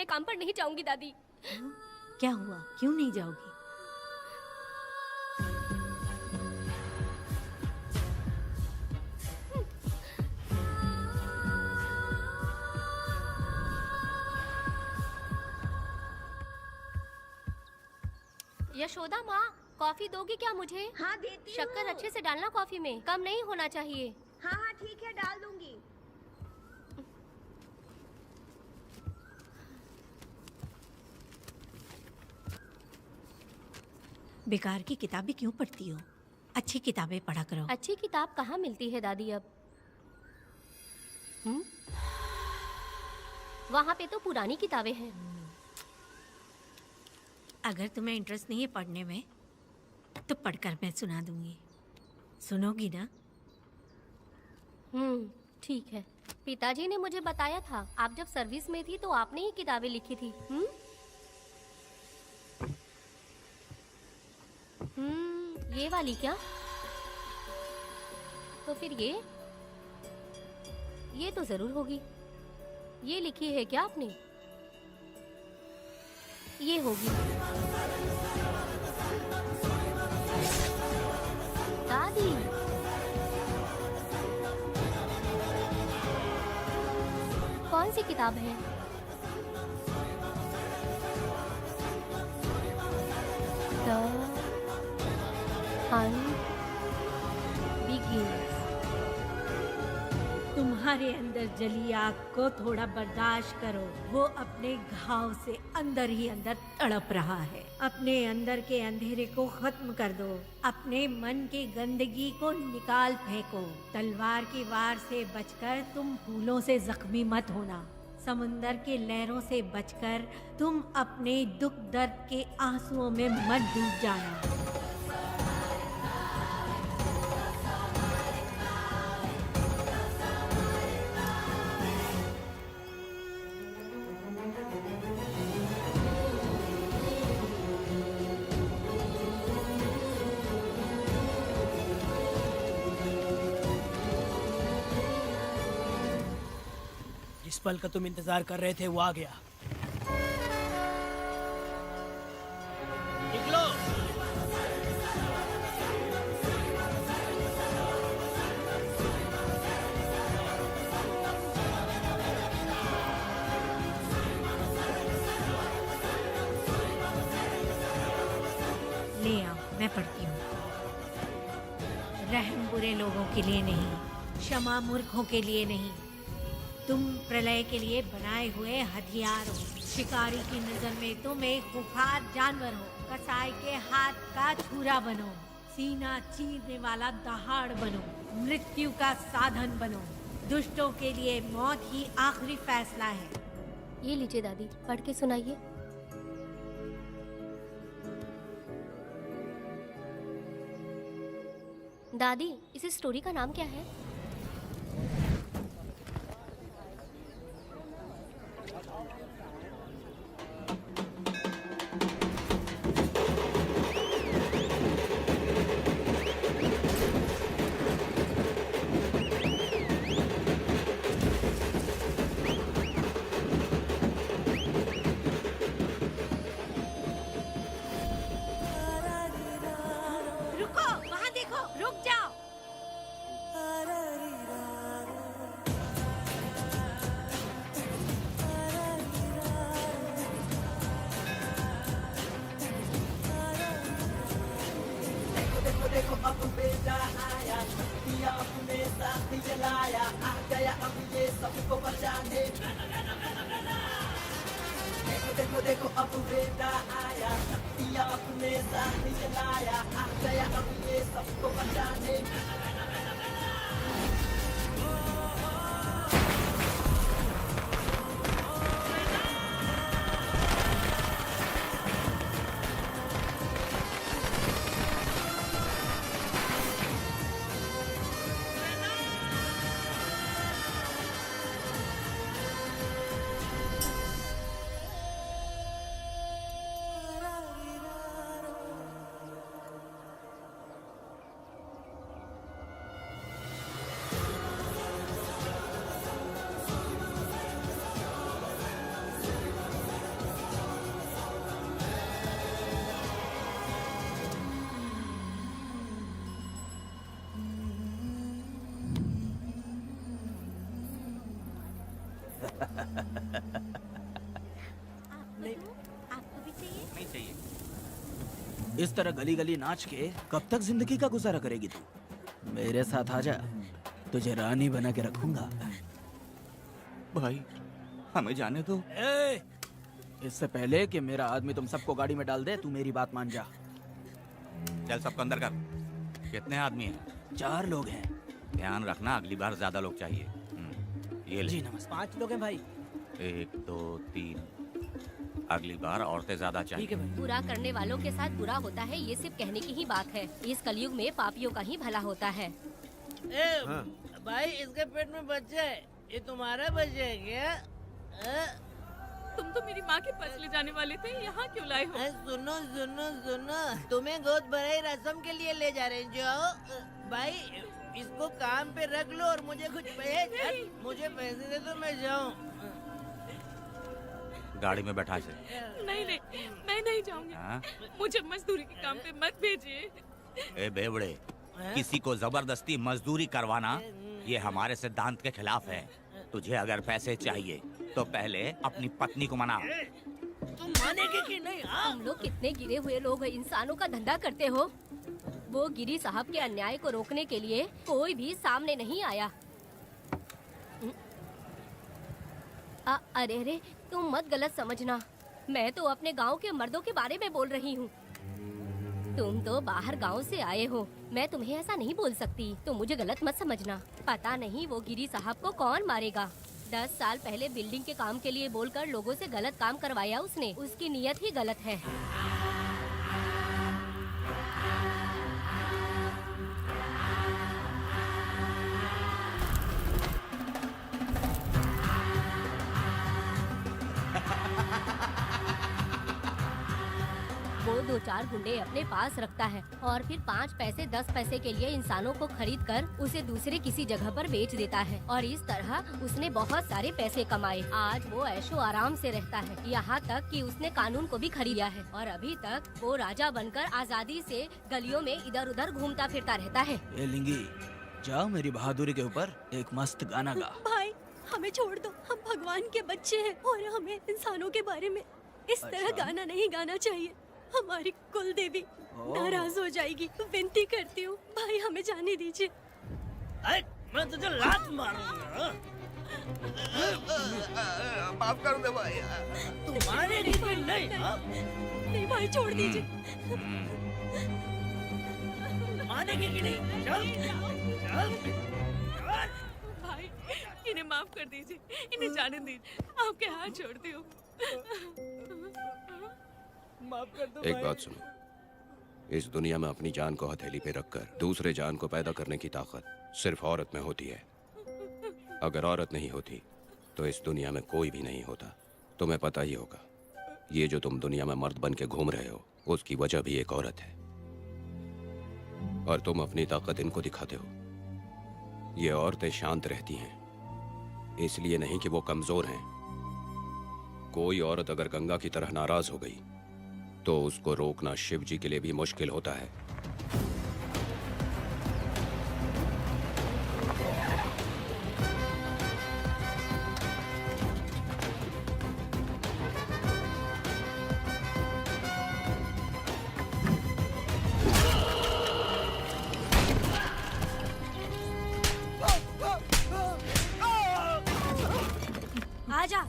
मैं काम पर नहीं जाऊंगी दादी। क्या हुआ, क्यों नहीं जाओगी? यशोदा माँ, कॉफी दोगी क्या मुझे? हाँ देती शक्कर हूँ। अच्छे से डालना कॉफी में, कम नहीं होना चाहिए। हाँ हाँ ठीक है, डाल दूंगी। बेकार की किताबें क्यों पढ़ती हो? अच्छी किताबें पढ़ा करो। अच्छी किताब कहाँ मिलती है दादी अब? वहाँ पे तो पुरानी किताबें हैं। अगर तुम्हें इंटरेस्ट नहीं है पढ़ने में तो पढ़कर मैं सुना दूंगी। सुनोगी ना? ठीक है। पिताजी ने मुझे बताया था, आप जब सर्विस में थी तो आपने ही किताबें लिखी थी। ये वाली क्या? तो फिर ये तो जरूर होगी। ये लिखी है क्या आपने? ये होगी। दादी, कौन सी किताब है? The Hunt Begins। तुम्हारे अंदर जली आग को थोड़ा बर्दाश्त करो। वो अपने घाव से अंदर ही अंदर तड़प रहा है। अपने अंदर के अंधेरे को खत्म कर दो। अपने मन की गंदगी को निकाल फेंको। तलवार की वार से बचकर तुम फूलों से जख्मी मत होना। समुंदर के लहरों से बचकर तुम अपने दुख दर्द के आंसुओं में मत डूब जाना। जिस पल का तुम इंतजार कर रहे थे वो आ गया। निकलो। ले आओ, मैं पढ़ती हूँ। रहम बुरे लोगों के लिए नहीं, क्षमा मूर्खों के लिए नहीं। तुम प्रलय के लिए बनाए हुए हथियार हो। शिकारी की नजर में तुम एक खुंखार जानवर हो। कसाई के हाथ का छुरा बनो। सीना चीरने वाला दहाड़ बनो। मृत्यु का साधन बनो। दुष्टों के लिए मौत ही आखिरी फैसला है। ये लीजिए दादी, पढ़ के सुनाइए। दादी, इस स्टोरी का नाम क्या है? रुको, वहाँ देखो, रुक जाओ। देखो देखो अब बेटा आया, दिया अपने साथ जलाया, आ गया अब ये सबको बचाने। देखो देखो देखो अब बेटा आया, दिया अपने साथ जलाया, आ गया अब ये सबको बचाने। आपको भी चाहिए? नहीं चाहिए। इस तरह गली गली नाच के कब तक जिंदगी का गुजारा करेगी तू? मेरे साथ आजा, तुझे रानी बना के रखूंगा। भाई हमें जाने दो। ए, इससे पहले कि मेरा आदमी तुम सबको गाड़ी में डाल दे, तू मेरी बात मान जा। चल सबको अंदर कर। कितने आदमी हैं? 4 लोग हैं। ध्यान रखना अगली बार ज्यादा लोग चाहिए। ये ले। जी नमस्ते। 5 लोग हैं भाई। 1 2 3। अगली बार औरतें ज्यादा ठीक है चाहिए। भाई। बुरा करने वालों के साथ बुरा होता है, ये सिर्फ कहने की ही बात है। इस कलयुग में पापियों का ही भला होता है। भाई इसके पेट में बच्चा है, ये तुम्हारा बच्चा है क्या? तुम तो मेरी माँ के पास ले जाने वाले थे, यहाँ क्यों लाए हो? सुनो सुनो सुनो, तुम्हें गोद भराई रस्म के लिए ले जा रहे हैं। जाओ भाई, इसको काम पे रख लो और मुझे कुछ मुझे पैसे दे दो, मैं जाऊँ। गाड़ी में बैठा इसे। नहीं नहीं, मैं नहीं जाऊंगी। हाँ? मुझे मजदूरी के काम पे मत भेजिए। ए बेवड़े, किसी को जबरदस्ती मजदूरी करवाना ये हमारे सिद्धांत के खिलाफ है। तुझे अगर पैसे चाहिए तो पहले अपनी पत्नी को मना। तुम मानेगे कि नहीं? हाँ? तुम लोग कितने गिरे हुए लोग इंसानों का धंधा करते हो। वो गिरी साहब के अन्याय को रोकने के लिए कोई भी सामने नहीं आया। अरे अरे, तुम मत गलत समझना, मैं तो अपने गांव के मर्दों के बारे में बोल रही हूँ। तुम तो बाहर गांव से आए हो, मैं तुम्हें ऐसा नहीं बोल सकती, तो मुझे गलत मत समझना। पता नहीं वो गिरी साहब को कौन मारेगा। 10 साल पहले बिल्डिंग के काम के लिए बोलकर लोगों से गलत काम करवाया उसने। उसकी नीयत ही गलत है। वो 2-4 गुंडे अपने पास रखता है और फिर 5 पैसे 10 पैसे के लिए इंसानों को खरीद कर उसे दूसरे किसी जगह पर बेच देता है, और इस तरह उसने बहुत सारे पैसे कमाए। आज वो ऐशो आराम से रहता है, यहाँ तक कि उसने कानून को भी खरीदा है, और अभी तक वो राजा बनकर आजादी से गलियों में इधर उधर घूमता फिरता रहता है। ए लिंगी, जाओ मेरी बहादुरी के ऊपर एक मस्त गाना गा। भाई हमें छोड़ दो, हम भगवान के बच्चे हैं और हमें इंसानों के बारे में इस तरह अच्छा। गाना नहीं गाना चाहिए। हमारी कुल देवी ओह। नाराज हो जाएगी। विनती करती हूँ भाई, हमें जाने दीजिए। मैं तुझे लात मारूंगा। माफ कर दे भाई। तुम मानेगी कि नहीं? हाँ? नहीं भाई, छोड़ दीजिए। मानेगी कि नहीं? चल चल चल। भाई इन्हें माफ कर दीजिए, इन्हें जाने दीजिए, आपके हाथ छोड़ती हूँ। माफ कर दो एक भाई। बात सुनो, इस दुनिया में अपनी जान को हथेली पे रखकर दूसरे जान को पैदा करने की ताकत सिर्फ औरत में होती है। अगर औरत नहीं होती तो इस दुनिया में कोई भी नहीं होता। तुम्हें पता ही होगा, ये जो तुम दुनिया में मर्द बन के घूम रहे हो उसकी वजह भी एक औरत है, और तुम अपनी ताकत इनको दिखाते हो। ये औरतें शांत रहती हैं, इसलिए नहीं कि वो कमजोर हैं। कोई औरत अगर गंगा की तरह नाराज हो गई तो उसको रोकना शिव जी के लिए भी मुश्किल होता है। आजा।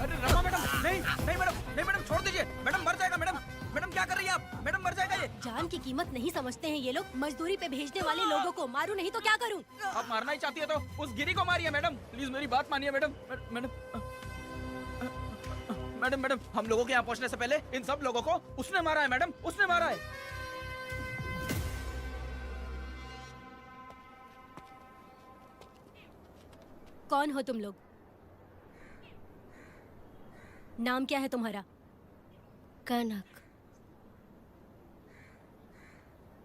अरे रमा मैडम, नहीं नहीं मैडम, नहीं मैडम, छोड़ दीजिए मैडम, मर जाएगा मैडम। मैडम क्या कर रही हैं आप? मैडम मर जाएगा ये। जान की कीमत नहीं समझते हैं ये लोग। मजदूरी पे भेजने वाले लोगों को मारूं नहीं तो क्या करूं? आप मारना ही चाहती है तो उस गिरी को मारिए मैडम, प्लीज मेरी बात मानिए मैडम। मैडम मैडम मैडम, हम लोगों के यहाँ पहुँचने से पहले इन सब लोगों को उसने मारा है मैडम, उसने मारा है। कौन हो तुम लोग? नाम क्या है तुम्हारा? कनक।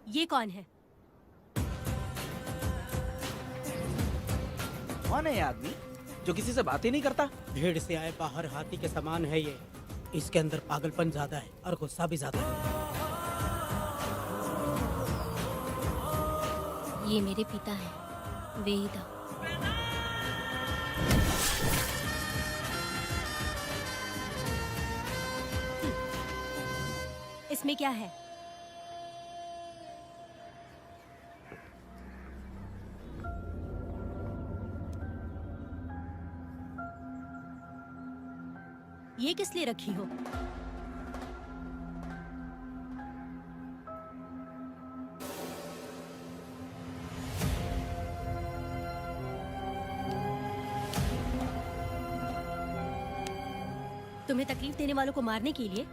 ये कौन है? कौन है ये आदमी जो किसी से बात ही नहीं करता? भीड़ से आए बाहर हाथी के समान है ये। इसके अंदर पागलपन ज्यादा है और गुस्सा भी ज्यादा है। ये मेरे पिता हैं, वेदा। इसमें क्या है? ये किस लिए रखी हो? तुम्हें तकलीफ देने वालों को मारने के लिए?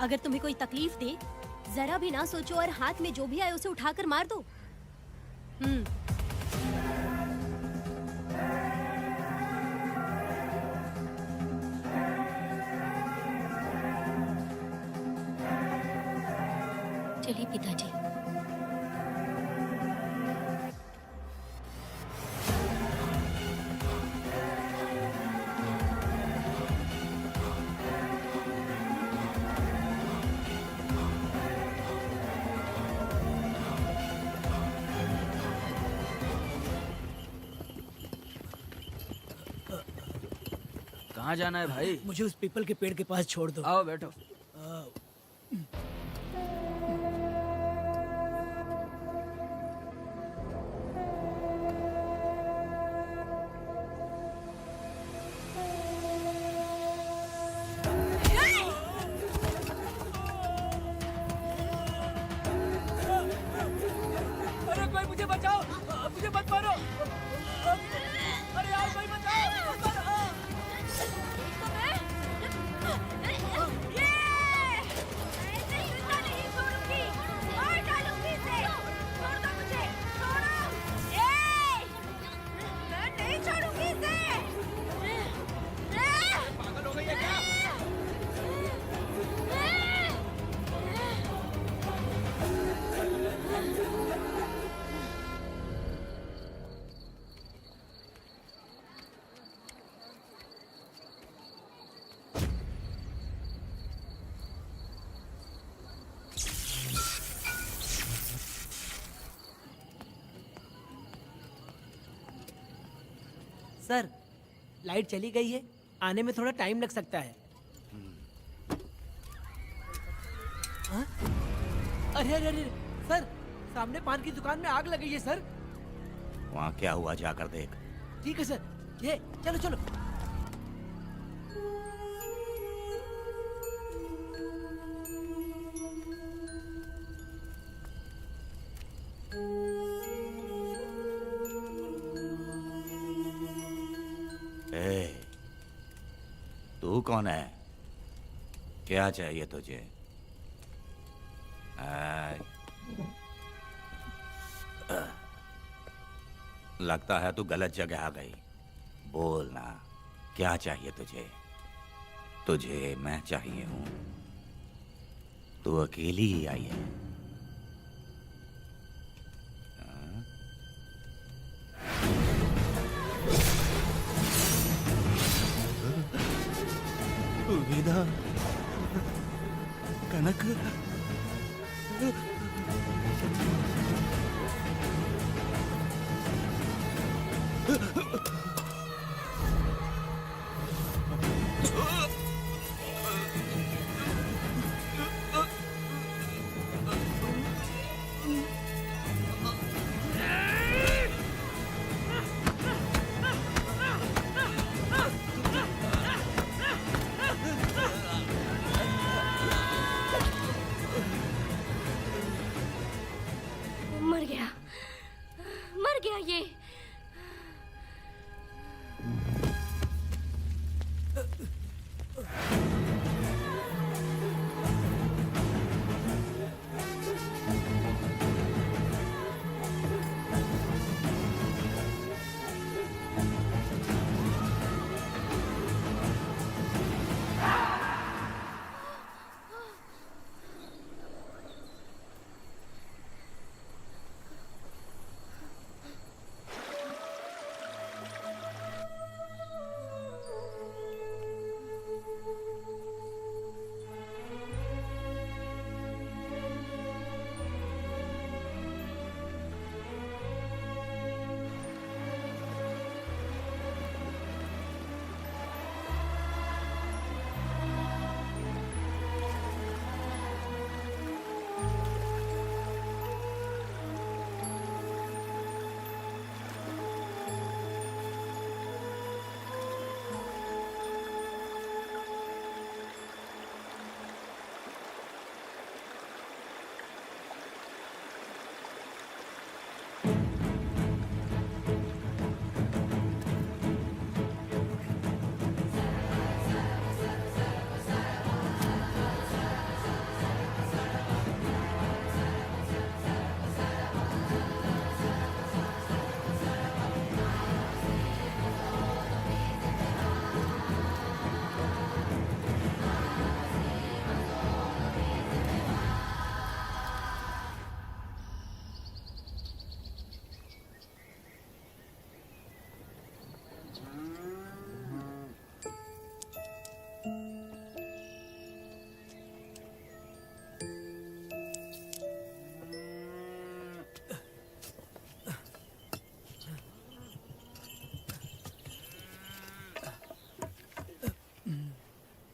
अगर तुम्हें कोई तकलीफ दे, जरा भी ना सोचो और हाथ में जो भी आए उसे उठाकर मार दो। चलिए पिताजी। कहाँ जाना है भाई? मुझे उस पीपल के पेड़ के पास छोड़ दो। आओ बैठो। अरे कोई मुझे बचाओ, मुझे मत मारो। अरे यार कोई बचाओ, मत मारो। पागल हो गई है क्या? सर, लाइट चली गई है, आने में थोड़ा टाइम लग सकता है। हाँ? अरे अरे अरे सर, सामने पान की दुकान में आग लगी है सर। वहाँ क्या हुआ जाकर देख। ठीक है सर, ये चलो चलो। तू कौन है? क्या चाहिए तुझे? लगता है तू गलत जगह आ गई। बोल ना, क्या चाहिए तुझे? तुझे मैं चाहिए हूं। तू अकेली ही आई है। विदा, कनक,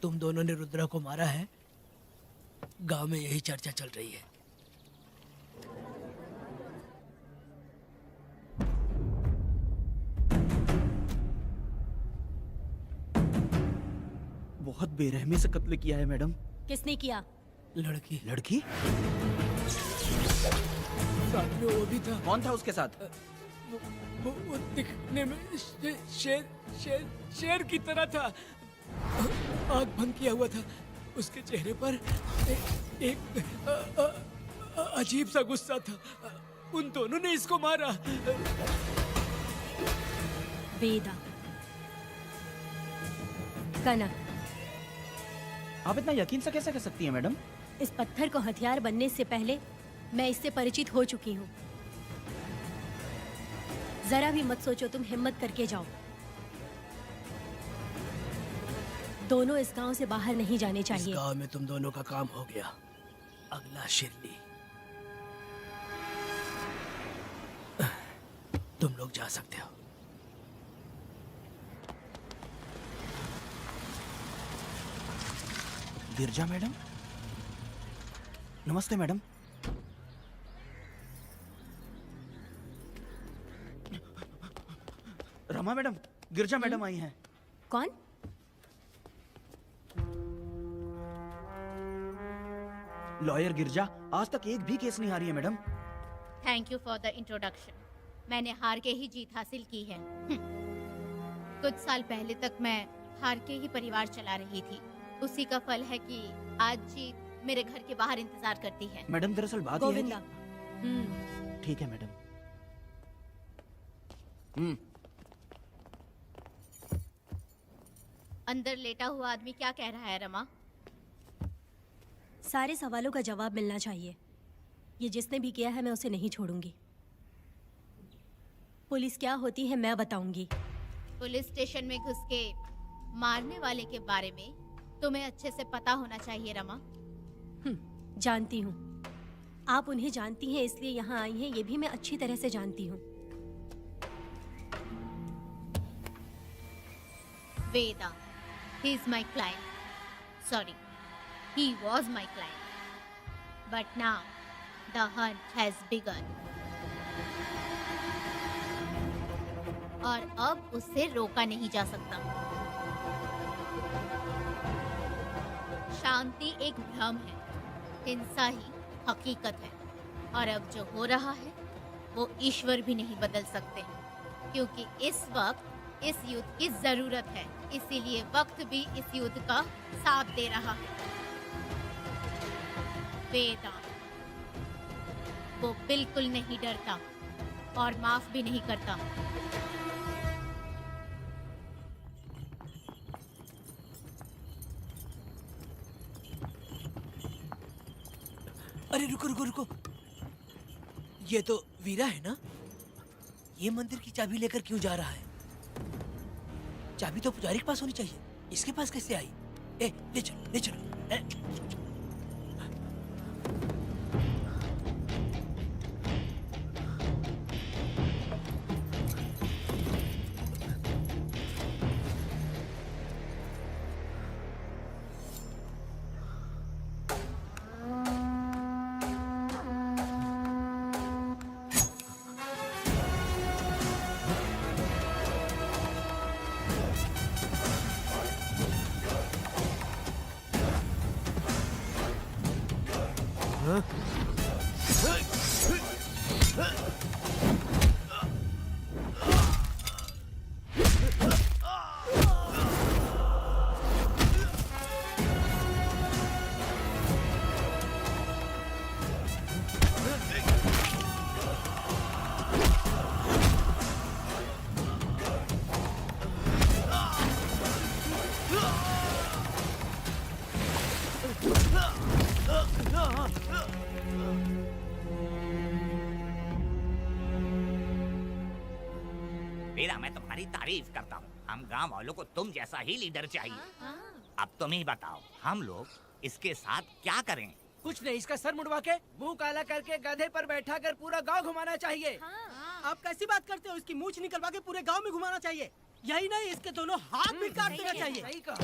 तुम दोनों ने रुद्रा को मारा है, गांव में यही चर्चा चल रही है। बहुत बेरहमी से कत्ल किया है मैडम। किसने किया? लड़की। लड़की? साथ में वो भी था। कौन था उसके साथ? वो दिखने में शेर की तरह था। आँख बंद किया हुआ था। उसके चेहरे पर एक अजीब सा गुस्सा था। उन दोनों ने इसको मारा। वेदा, कनक, आप इतना यकीन से कैसे कह सकती हैं मैडम? इस पत्थर को हथियार बनने से पहले मैं इससे परिचित हो चुकी हूँ। जरा भी मत सोचो, तुम हिम्मत करके जाओ। दोनों इस गांव से बाहर नहीं जाने चाहिए। इस गांव में तुम दोनों का काम हो गया। अगला शिरली। तुम लोग जा सकते हो। गिरजा मैडम? नमस्ते मैडम। रमा मैडम, गिरजा मैडम आई हैं। कौन? लॉयर गिरजा आज तक एक भी केस नहीं हारी है madam. Thank you for the introduction. मैंने हार के ही जीत हासिल की है। कुछ साल पहले तक मैं हार के ही परिवार चला रही थी। उसी का फल है कि आज जीत मेरे घर के बाहर इंतजार करती है। मैडम दरअसल बात यह है गोविंदा। कि... ठीक है मैडम। अंदर लेटा हुआ आदमी क्या कह रहा है रमा? सारे सवालों का जवाब मिलना चाहिए। ये जिसने भी किया है मैं उसे नहीं छोड़ूंगी। पुलिस क्या होती है मैं बताऊंगी। पुलिस स्टेशन में घुस के मारने वाले के बारे में तुम्हें अच्छे से पता होना चाहिए रमा। जानती हूँ। आप उन्हें जानती हैं इसलिए यहाँ आई हैं, ये भी मैं अच्छी तरह से जानती हूँ। वेदा, he is my client. Sorry, he was my client. But now, the hunt has begun. और अब उससे रोका नहीं जा सकता। शांति एक भ्रम है, हिंसा ही हकीकत है। और अब जो हो रहा है वो ईश्वर भी नहीं बदल सकते, क्योंकि इस वक्त इस युद्ध की जरूरत है। इसीलिए वक्त भी इस युद्ध का साथ दे रहा है। वेदा, वो बिल्कुल नहीं डरता और माफ भी नहीं करता। अरे रुको रुको रुको, ये तो वीरा है ना? ये मंदिर की चाबी लेकर क्यों जा रहा है? चाबी तो पुजारी के पास होनी चाहिए, इसके पास कैसे आई? ले चलो ले चलो। वीरा, मैं तुम्हारी तारीफ करता हूँ। हम गांव वालों को तुम जैसा ही लीडर चाहिए। अब तुम ही बताओ, हम लोग इसके साथ क्या करें? कुछ नहीं, इसका सर मुड़वा के मुंह काला करके गधे पर बैठा कर पूरा गांव घुमाना चाहिए। आप कैसी बात करते हो? इसकी मूंछ निकलवा के पूरे गांव में घुमाना चाहिए। यही नहीं, इसके दोनों हाथ भी काट देना चाहिए। सही कहा।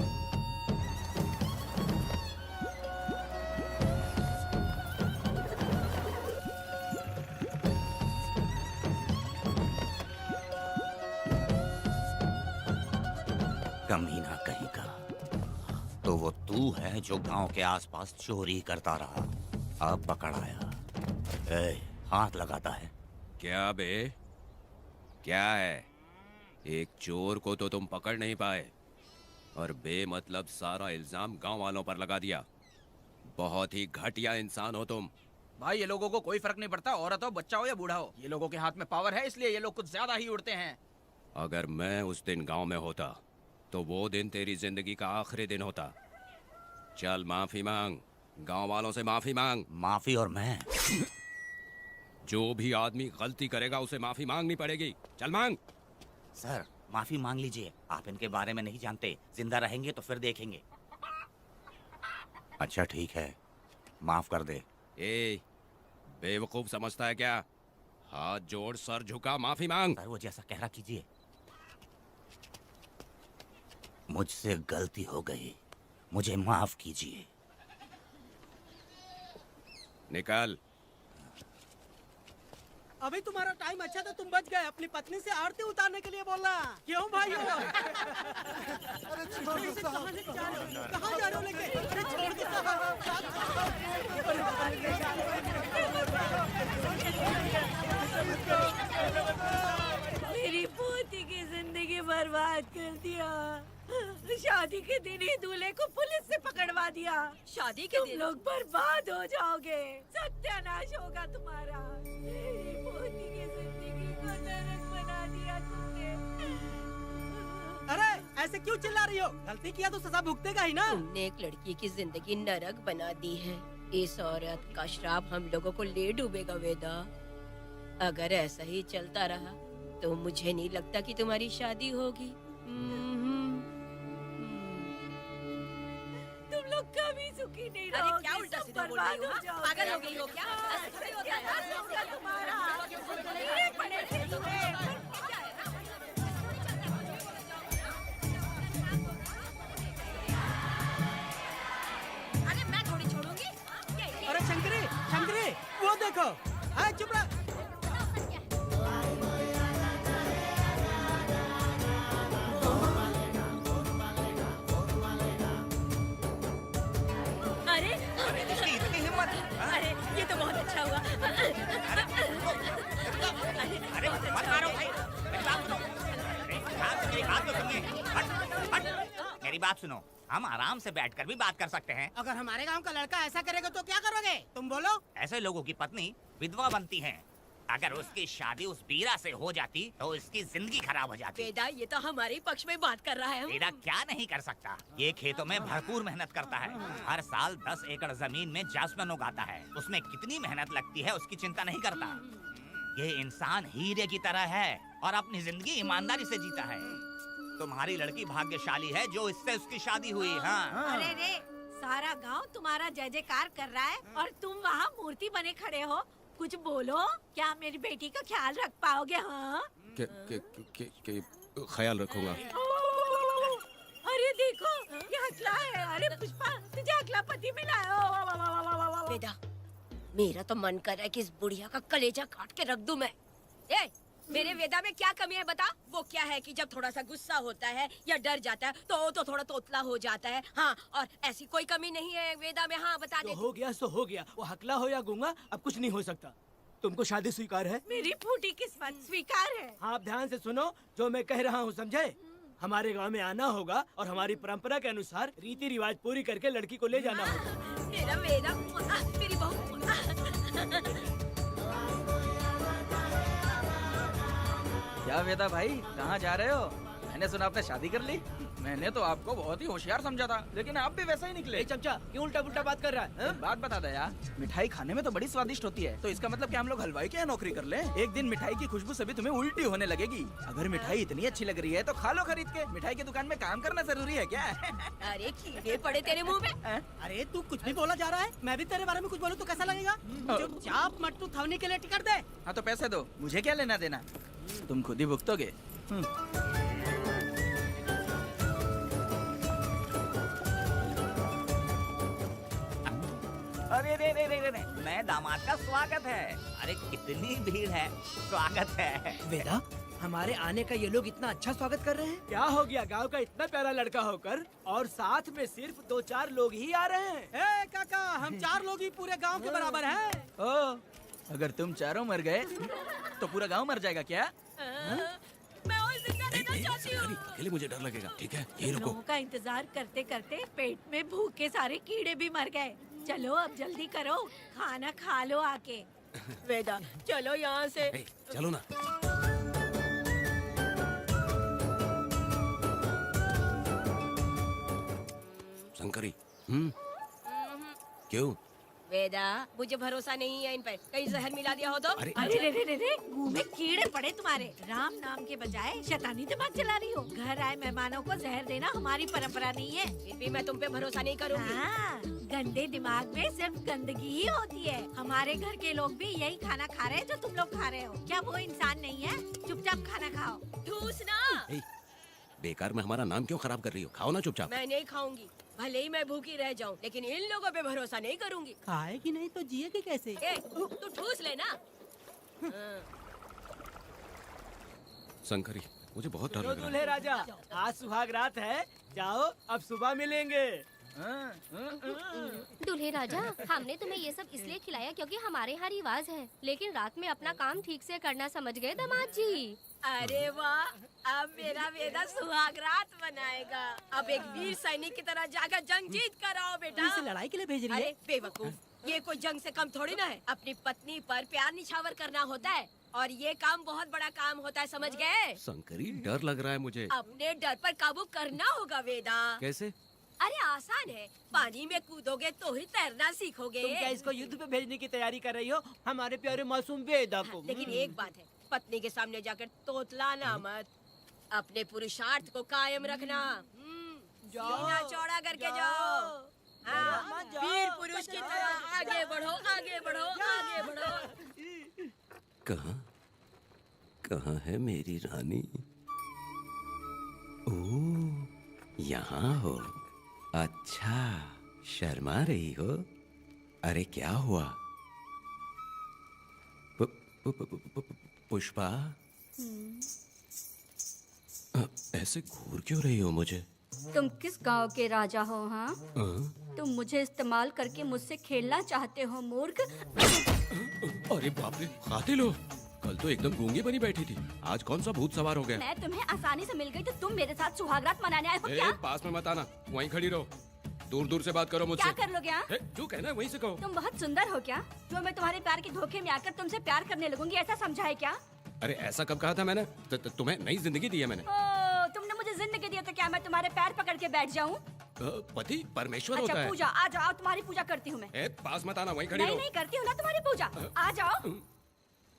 वो तू है जो गांव के आसपास चोरी करता रहा, अब पकड़ आया। ए, हाथ लगाता है। क्या बे, क्या है? एक चोर को तो तुम पकड़ नहीं पाए और बेमतलब सारा इल्जाम गांव वालों पर लगा दिया। बहुत ही घटिया इंसान हो तुम। भाई ये लोगों को कोई फर्क नहीं पड़ता, औरत हो, बच्चा हो या बूढ़ा हो। ये लोगों के हाथ में पावर है, इसलिए ये लोग कुछ ज्यादा ही उड़ते हैं। अगर मैं उस दिन गांव में होता तो वो दिन तेरी जिंदगी का आखिरी दिन होता। चल माफी मांग, गांव वालों से माफी मांग। माफी? और मैं? जो भी आदमी गलती करेगा उसे माफी मांगनी पड़ेगी। चल मांग। सर माफी मांग लीजिए, आप इनके बारे में नहीं जानते। जिंदा रहेंगे तो फिर देखेंगे। अच्छा ठीक है, माफ कर दे। ए, बेवकूफ समझता है क्या? हाथ जोड़, सर झुका, माफी मांग। सर वो जैसा कह रहा कीजिए। मुझसे गलती हो गई, मुझे माफ कीजिए। निकल। अभी तुम्हारा टाइम अच्छा था, तुम बच गए। अपनी पत्नी से आरती उतारने के लिए बोलना। क्यों भाई? कहाँ जा रहे हो लेके? अरे छोड़ के मेरी पोती की जिंदगी बर्बाद कर दिया। शादी के दिन ही दूल्हे को पुलिस से पकड़वा दिया। शादी के तुम लोग बर्बाद हो जाओगे, सत्यानाश होगा तुम्हारा। मेरी पोती की जिंदगी को नरक बना दिया तुमने। अरे ऐसे क्यों चिल्ला रही हो? गलती किया तो सजा भुगतेगा ही ना। तुमने एक लड़की की जिंदगी नरक बना दी है। इस औरत का श्राप हम लोगों को ले डूबेगा वेदा। अगर ऐसा ही चलता रहा तो मुझे नहीं लगता कि तुम्हारी शादी होगी। तुम लोग कभी सुखी नहीं अरे रहोगे। क्या उल्टा सब सीधा बोल बर्बाद रही हो? हो जाओगे। पागल हो गई हो क्या? ऐसा थोड़ी होता है। सत्यानाश होगा तुम्हारा। ये पड़ेगी तुम्हें। अरे मैं थोड़ी छोड़ूंगी। अरे शंकरी, शंकरी, वो देखो। हाँ चुप रह। अरे इतनी हिम्मत? अरे ये तो बहुत अच्छा हुआ। अरे मत मारो भाई, मेरी बात सुनो। मेरी बात तो सुनिए। हट, हट। मेरी बात सुनो, हम आराम से बैठकर भी बात कर सकते हैं। अगर हमारे गांव का लड़का ऐसा करेगा तो क्या करोगे? तुम बोलो। ऐसे लोगों की पत्नी विधवा बनती हैं। अगर उसकी शादी उस बीरा से हो जाती तो उसकी जिंदगी खराब हो जाती। वेदा ये तो हमारे ही पक्ष में बात कर रहा है। वेदा क्या नहीं कर सकता? ये खेतों में भरपूर मेहनत करता है। हर साल 10 एकड़ जमीन में जासमन उगाता है। उसमें कितनी मेहनत लगती है उसकी चिंता नहीं करता। ये इंसान हीरे की तरह है और अपनी जिंदगी ईमानदारी से जीता है। तुम्हारी लड़की भाग्यशाली है जो इससे उसकी शादी हुई। हाँ अरे रे, सारा गांव तुम्हारा जय जयकार कर रहा है और तुम वहाँ मूर्ति बने खड़े हो। कुछ बोलो, क्या मेरी बेटी का ख्याल रख पाओगे? हाँ ख्याल रखूंगा। अरे देखो ये हकला है। अरे पुष्पा, तुझे हकला पति मिला है। वेदा मेरा तो मन कर रहा है कि इस बुढ़िया का कलेजा काट के रख दूं मैं। ए, मेरे वेदा में क्या कमी है बता? वो क्या है कि जब थोड़ा सा गुस्सा होता है या डर जाता है तो थोड़ा तोतला हो जाता है। हाँ, और ऐसी कोई कमी नहीं है वेदा में। हाँ बता दे। हो गया सो हो गया। वो हकला हो या गूंगा, अब कुछ नहीं हो सकता। तुमको शादी स्वीकार है? मेरी फूटी किस्मत स्वीकार है। आप ध्यान से सुनो जो मैं कह रहा हूँ, समझे? हमारे गांव में आना होगा और हमारी परंपरा के अनुसार रीति रिवाज पूरी करके लड़की को ले जाना होगा। मेरा वेदा, मेरी बहू। क्या वेदा भाई, कहाँ जा रहे हो? मैंने सुना आपने शादी कर ली। मैंने तो आपको बहुत ही होशियार समझा था, लेकिन आप भी वैसा ही निकले। चमचा क्यों उल्टा पुल्टा बात कर रहा है? बात बता दे यार, मिठाई खाने में तो बड़ी स्वादिष्ट होती है, तो इसका मतलब क्या हम लोग हलवाई के यहाँ नौकरी कर लें? एक दिन मिठाई की खुशबू से भी तुम्हें उल्टी होने लगेगी। अगर मिठाई इतनी अच्छी लग रही है तो खा लो खरीद के। मिठाई की दुकान में काम करना जरूरी है क्या? अरे कीड़े पड़े तेरे मुंह में। अरे तू कुछ भी बोला जा रहा है। मैं भी तेरे बारे में कुछ बोलूं तो कैसा लगेगा? चुपचाप मट्टू थवनी के लिए टिकट दे। हाँ तो पैसे दो, मुझे क्या लेना देना, तुम खुद ही भुगतोगे। अरे रे रे रे रे, नए दामाद का स्वागत है। अरे कितनी भीड़ है, स्वागत है। वेदा हमारे आने का ये लोग इतना अच्छा स्वागत कर रहे हैं। क्या हो गया गांव का इतना प्यारा लड़का होकर और साथ में सिर्फ 2-4 लोग ही आ रहे हैं। ए काका, हम 4 लोग ही पूरे गांव के बराबर हैं। ओ, अगर तुम चारों मर गए तो पूरा गांव मर जाएगा क्या? मैं और जिंदा रहना चाहती हूँ। अकेले मुझे डर लगेगा, ठीक है? यही रुको। लोगों का इंतजार करते करते पेट में भूखे सारे कीड़े भी मर गए। चलो अब जल्दी करो, खाना खा लो आके। वेदा, चलो यहाँ से। ए, चलो ना। शंकरी, क्यों? वेदा, मुझे भरोसा नहीं है इन पर। कहीं जहर मिला दिया हो तो? अरे अरे रे रे रे रे, मुंह में कीड़े पड़े तुम्हारे। राम नाम के बजाय शैतानी दिमाग चला रही हो। घर आए मेहमानों को जहर देना हमारी परंपरा नहीं है। फिर भी मैं तुम पे भरोसा नहीं करूँगी। हाँ, गंदे दिमाग में सिर्फ गंदगी ही होती है। हमारे घर के लोग भी यही खाना खा रहे हैं जो तुम लोग खा रहे हो। क्या वो इंसान नहीं है? चुपचाप खाना खाओ। ठूसना। ए, बेकार में हमारा नाम क्यों खराब कर रही हो? खाओ ना चुपचाप। मैं नहीं खाऊंगी, भले ही मैं भूखी रह जाऊं, लेकिन इन लोगों पे भरोसा नहीं करूंगी। खाएगी नहीं तो जिएगी कैसे? ए, तू ठूस लेना। शंकरी, मुझे बहुत डर लग रहा दूल्हे है। राजा, आज सुहाग रात है, जाओ अब सुबह मिलेंगे। दूल्हे राजा, हमने तुम्हें ये सब इसलिए खिलाया क्योंकि हमारे यहाँ रिवाज है, लेकिन रात में अपना काम ठीक से करना समझ गए दामाद जी। अरे वाह, अब मेरा वेदा सुहाग रात मनाएगा। अब एक वीर सैनिक की तरह जाकर जंग जीत कर आओ बेटा। इसे लड़ाई के लिए भेज रही है? अरे बेवकूफ, ये कोई जंग से कम थोड़ी ना है। अपनी पत्नी पर प्यार निछावर करना होता है और ये काम बहुत बड़ा काम होता है, समझ गए? शंकरी, डर लग रहा है मुझे। अपने डर पर काबू करना होगा वेदा। कैसे? अरे आसान है, पानी में कूदोगे तो ही तैरना सीखोगे। तुम क्या इसको युद्ध पे भेजने की तैयारी कर रही हो? हमारे प्यारे मासूम वेदा को। लेकिन एक बात है, पत्नी के सामने जाकर तोतलाना मत। अपने पुरुषार्थ को कायम रखना। सीना चौड़ा करके जाओ। हाँ, वीर पुरुष की तरह आगे बढ़ो, आगे बढ़ो, आगे बढ़ो। कहाँ है मेरी रानी? ओह, यहाँ हो। अच्छा, शर्मा रही हो? अरे क्या हुआ? पुष्पा, ऐसे घूर क्यों रही हो मुझे? तुम किस गांव के राजा हो? हाँ, तुम मुझे इस्तेमाल करके मुझसे खेलना चाहते हो मूर्ख। अरे बाप रे, कातिल हो। कल तो एकदम गूंगी बनी बैठी थी, आज कौन सा भूत सवार हो गया? मैं तुम्हें आसानी से मिल गई तो तुम मेरे साथ सुहागरात मनाने आए हो क्या? पास में मत आना, वहीं खड़ी रहो। दूर दूर से बात करो मुझसे। क्या कर लोगे? हाँ? जो कहना है वहीं से कहो। तुम बहुत सुंदर हो क्या, जो मैं तुम्हारे प्यार के धोखे में आकर तुमसे प्यार करने लगूंगी, ऐसा समझा है क्या? अरे ऐसा कब कहा था मैंने? तुम्हें नई जिंदगी दी है मैंने। तुमने मुझे जिंदगी दी है तो क्या मैं तुम्हारे पैर पकड़ के बैठ जाऊं? पति परमेश्वर अच्छा, होता है। पूजा, आ जाओ, तुम्हारी पूजा करती हूँ मैं। पास मत आना, वहीं खड़ी रहो। नहीं करती हूँ ना तुम्हारी पूजा, आ जाओ।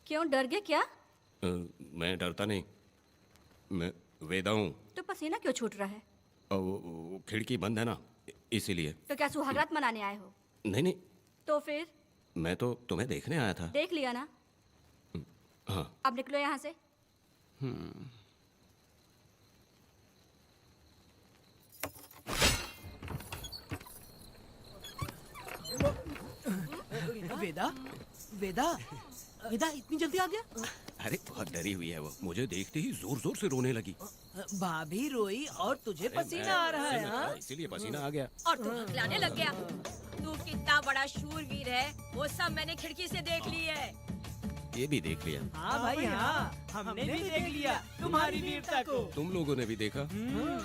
क्यों डर गए क्या? मैं डरता नहीं, मैं वेदा हूँ। तो पसीना क्यों छूट रहा है? वो खिड़की बंद है ना, इसीलिए। तो क्या सुहागरात मनाने आए हो? नहीं, तो फिर? मैं तो तुम्हें देखने आया था। देख लिया ना? हाँ। अब निकलो यहाँ से। वेदा, वेदा, वेदा इतनी जल्दी आ गया? अरे बहुत डरी हुई है वो, मुझे देखते ही जोर जोर से रोने लगी। भाभी रोई और तुझे पसीना आ रहा है? हाँ? इसीलिए पसीना आ गया। और तू हकलाने लग गया। तू कितना बड़ा शूरवीर है, वो सब मैंने खिड़की से देख ली है। ये भी देख लिया? हाँ भाई हाँ, हमने भी देख लिया तुम्हारी वीरता को। तुम लोगों ने भी देखा?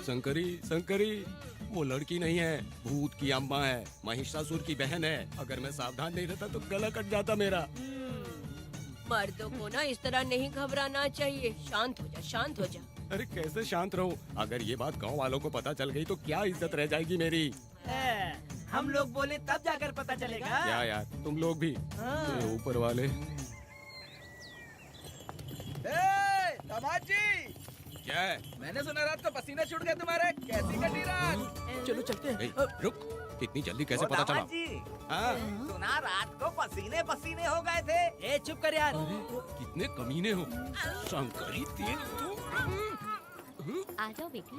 शंकरी, शंकरी, वो लड़की नहीं है, भूत की अम्मा है, महिषासुर की बहन है। अगर मैं सावधान नहीं रहता तो गला कट जाता मेरा। मर्दों को ना इस तरह नहीं घबराना चाहिए। शांत हो जा, शांत हो जा। अरे कैसे शांत रहूं? अगर ये बात गांव वालों को पता चल गई तो क्या इज्जत रह जाएगी मेरी? हम लोग बोले तब जाकर पता चलेगा। क्या यार, तुम लोग भी? ऊपर वाले। दामाद जी, क्या है? मैंने सुना रात को पसीना छूट गया तुम्हारे, कैसी कटी रात? चलो चलते हैं। रुक, इतनी जल्दी कैसे पता चला? हाँ? सुना रात को पसीने पसीने हो गए थे। ए चुप कर यार। कितने कमीने हो शंकरी, तेल तू। आ जाओ बेटी।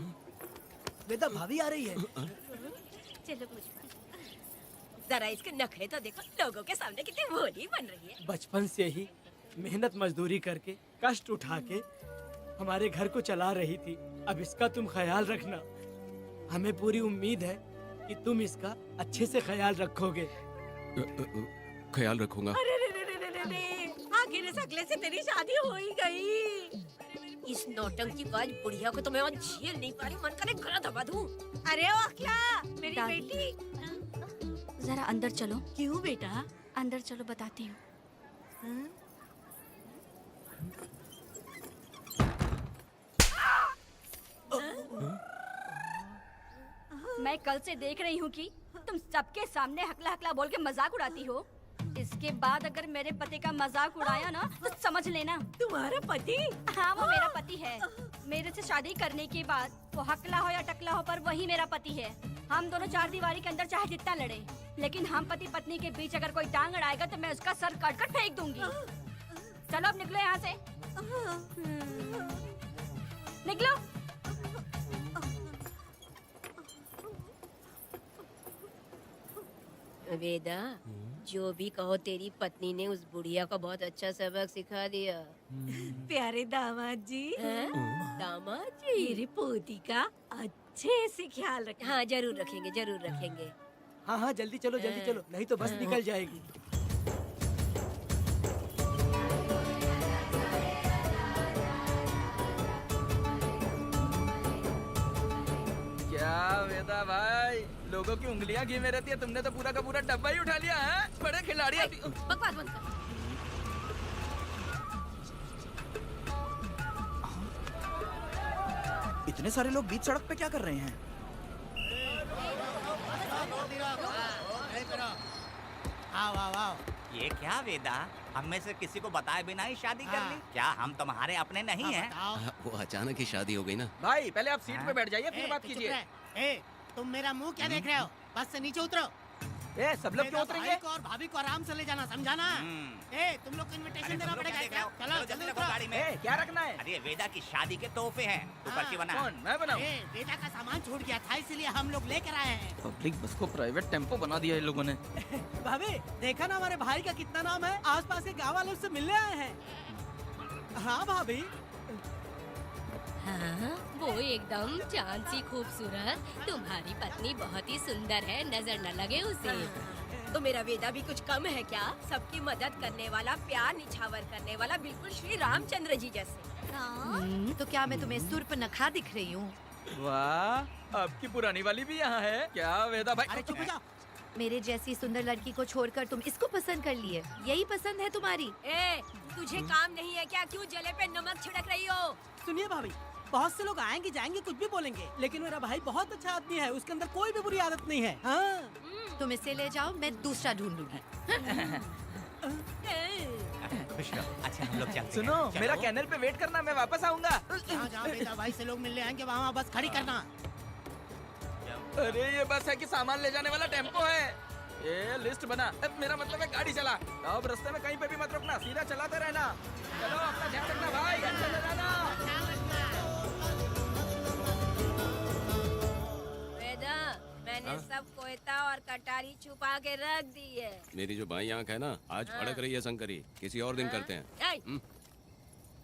वेदा भाभी आ रही है। चलो पुष्पा। जरा इसके नखरे तो देखो, लोगों के सामने कितनी भोली बन रही है। बचपन से ही मेहनत मजदूरी करके, कष्ट उठा के हमारे घर को चला रही थी। अब इसका तुम ख्याल रखना। हमें पूरी उम्मीद है कि तुम इसका अच्छे से ख्याल रखोगे। ख्याल रखूंगा। अरे रे रे रे रे रे रे, आखिर इस अगले से तेरी शादी हो ही गई। इस नौटंकी बाज बुढ़िया को तो मैं और झेल नहीं पा रही, मन करे गला दबा दूं। अरे ओ अखला, मेरी दादी। बेटी। जरा अंदर चलो। क्यों बेटा? अंदर चलो, बताती हूँ। मैं कल से देख रही हूँ कि तुम सबके सामने हकला हकला बोल के मजाक उड़ाती हो। इसके बाद अगर मेरे पति का मजाक उड़ाया ना तो समझ लेना। तुम्हारा पति? हाँ, वो मेरा पति है। मेरे से शादी करने के बाद वो हकला हो या टकला हो, पर वही मेरा पति है। हम दोनों चार दीवारी के अंदर चाहे जितना लड़े, लेकिन हम पति पत्नी के बीच अगर कोई टांग अड़ाएगा तो मैं उसका सर काट कर फेंक दूंगी। चलो अब निकलो यहाँ से। निकलो। वेदा, जो भी कहो, तेरी पत्नी ने उस बुढ़िया को बहुत अच्छा सबक सिखा दिया। प्यारे दामाद जी। दामाद जी? मेरी पोती का अच्छे से ख्याल रखना। हाँ, जरूर रखेंगे, जरूर रखेंगे। हाँ हाँ, जल्दी चलो, जल्दी चलो, नहीं तो बस निकल जाएगी। क्या वेदा भाई, लोगों की उंगलियां घी में रहती है, तुमने तो पूरा का पूरा डब्बा ही उठा लिया है। बड़े खिलाड़ी। बकवास बंद कर। इतने सारे लोग बीच सड़क पे क्या कर रहे हैं? ये क्या वेदा, हम में से किसी को बताए बिना ही शादी कर ली? क्या हम तुम्हारे अपने नहीं हैं? वो अचानक ही शादी हो गई ना। भाई पहले आप सीट पे बैठ जाइए, फिर बात कीजिए। तुम मेरा मुंह क्या देख रहे हो? बस से नीचे उतरो। सब लोग क्यों उतरेंगे? भाई को और भाभी को आराम से ले जाना, समझा ना? तुम लोग को इनविटेशन देना पड़ेगा। चलो जल्दी उतरो। गाड़ी में क्या रखना है? अरे वेदा की शादी के तोहफे हैं, तू पर्ची बना। कौन? मैं बनाऊं? बेटा का सामान छूट गया था, इसलिए हम लोग लेकर आए हैं। पब्लिक बस को प्राइवेट टेम्पो बना दिया इन लोगों ने। भाभी, देखा ना हमारे भाई का कितना नाम है? आसपास के गाँव वालों से मिलने आए हैं। हाँ भाभी। हाँ, वो एकदम चांद सी खूबसूरत। तुम्हारी पत्नी बहुत ही सुंदर है, नजर न लगे उसे। तो मेरा वेदा भी कुछ कम है क्या? सबकी मदद करने वाला, प्यार निछावर करने वाला, बिल्कुल श्री रामचंद्र जी जैसे। तो क्या मैं तुम्हें सुर्पनखा दिख रही हूँ? वाह, आपकी पुरानी वाली भी यहाँ है क्या वेदा भाई? अरे चुप हो जाओ। मेरे जैसी सुंदर लड़की को छोड़कर तुम इसको पसंद कर लिए, यही पसंद है तुम्हारी? तुझे काम नहीं है क्या? क्यों जले पे नमक छिड़क रही हो? सुनिए भाभी, बहुत से लोग आएंगे जाएंगे, कुछ भी बोलेंगे, लेकिन मेरा भाई बहुत अच्छा आदमी है, उसके अंदर कोई भी बुरी आदत नहीं है। हाँ। तुम इसे ले जाओ, मैं दूसरा ढूंढ लूंगी। खुश रहो। अच्छा हम लोग चलते सुनो, हैं। मेरा कैनल पे वेट करना, मैं वापस आऊंगा। जहाँ बेटा भाई से लोग मिलने आएंगे वहाँ बस खड़ी करना। अरे ये बस है कि सामान ले जाने वाला टेम्पो है। ये लिस्ट बना। अब मेरा मतलब है गाड़ी चला। अब रास्ते में कहीं पे भी मत रुकना, सीधा चलाते रहना। चलो अपना ध्यान रखना भाई, अच्छा से जाना। वेदा, मैंने सब कोयता और कटारी छुपा के रख दी है। मेरी जो बाई आंख है ना, आज फड़क रही है शंकरी। किसी और दिन करते हैं।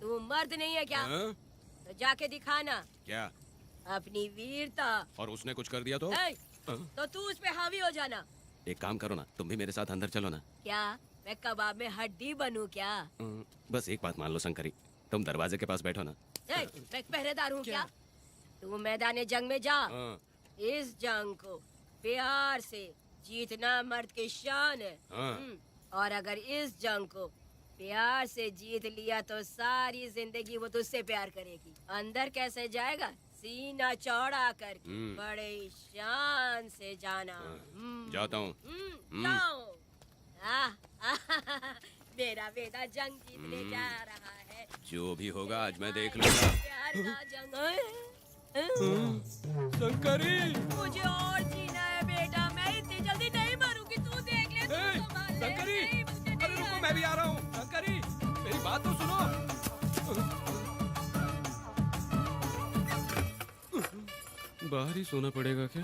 तू मर्द नहीं है क्या? तो जाके दिखाना क्या? अपनी वीरता। और उसने कुछ कर दिया तो? तो तू उस पे हावी हो जाना। एक काम करो ना, तुम भी मेरे साथ अंदर चलो ना। क्या मैं कबाब में हड्डी बनूं क्या? बस एक बात मान लो शंकरी, तुम दरवाजे के पास बैठो ना। मैं पहरेदार हूँ क्या? तू मैदान जंग में जा। इस जंग को प्यार से जीतना मर्द की शान है। और अगर इस जंग को प्यार से जीत लिया तो सारी जिंदगी वो तुझसे प्यार करेगी। अंदर कैसे जाएगा? सीना चौड़ा करके बड़े शान से जाना। जाता हूँ। मेरा बेटा जंग जीतने जा रहा है। जो भी होगा आज मैं देख लूंगा। प्यार का जंग शंकरी, मुझे और जीना है बेटा, मैं इतनी जल्दी नहीं मरूंगी। तू देख ले, तू संभाल ले। शंकरी, अरे रुको, मैं भी आ रहा हूँ। शंकरी, मेरी बात तो सुनो। बाहर ही सोना पड़ेगा क्या?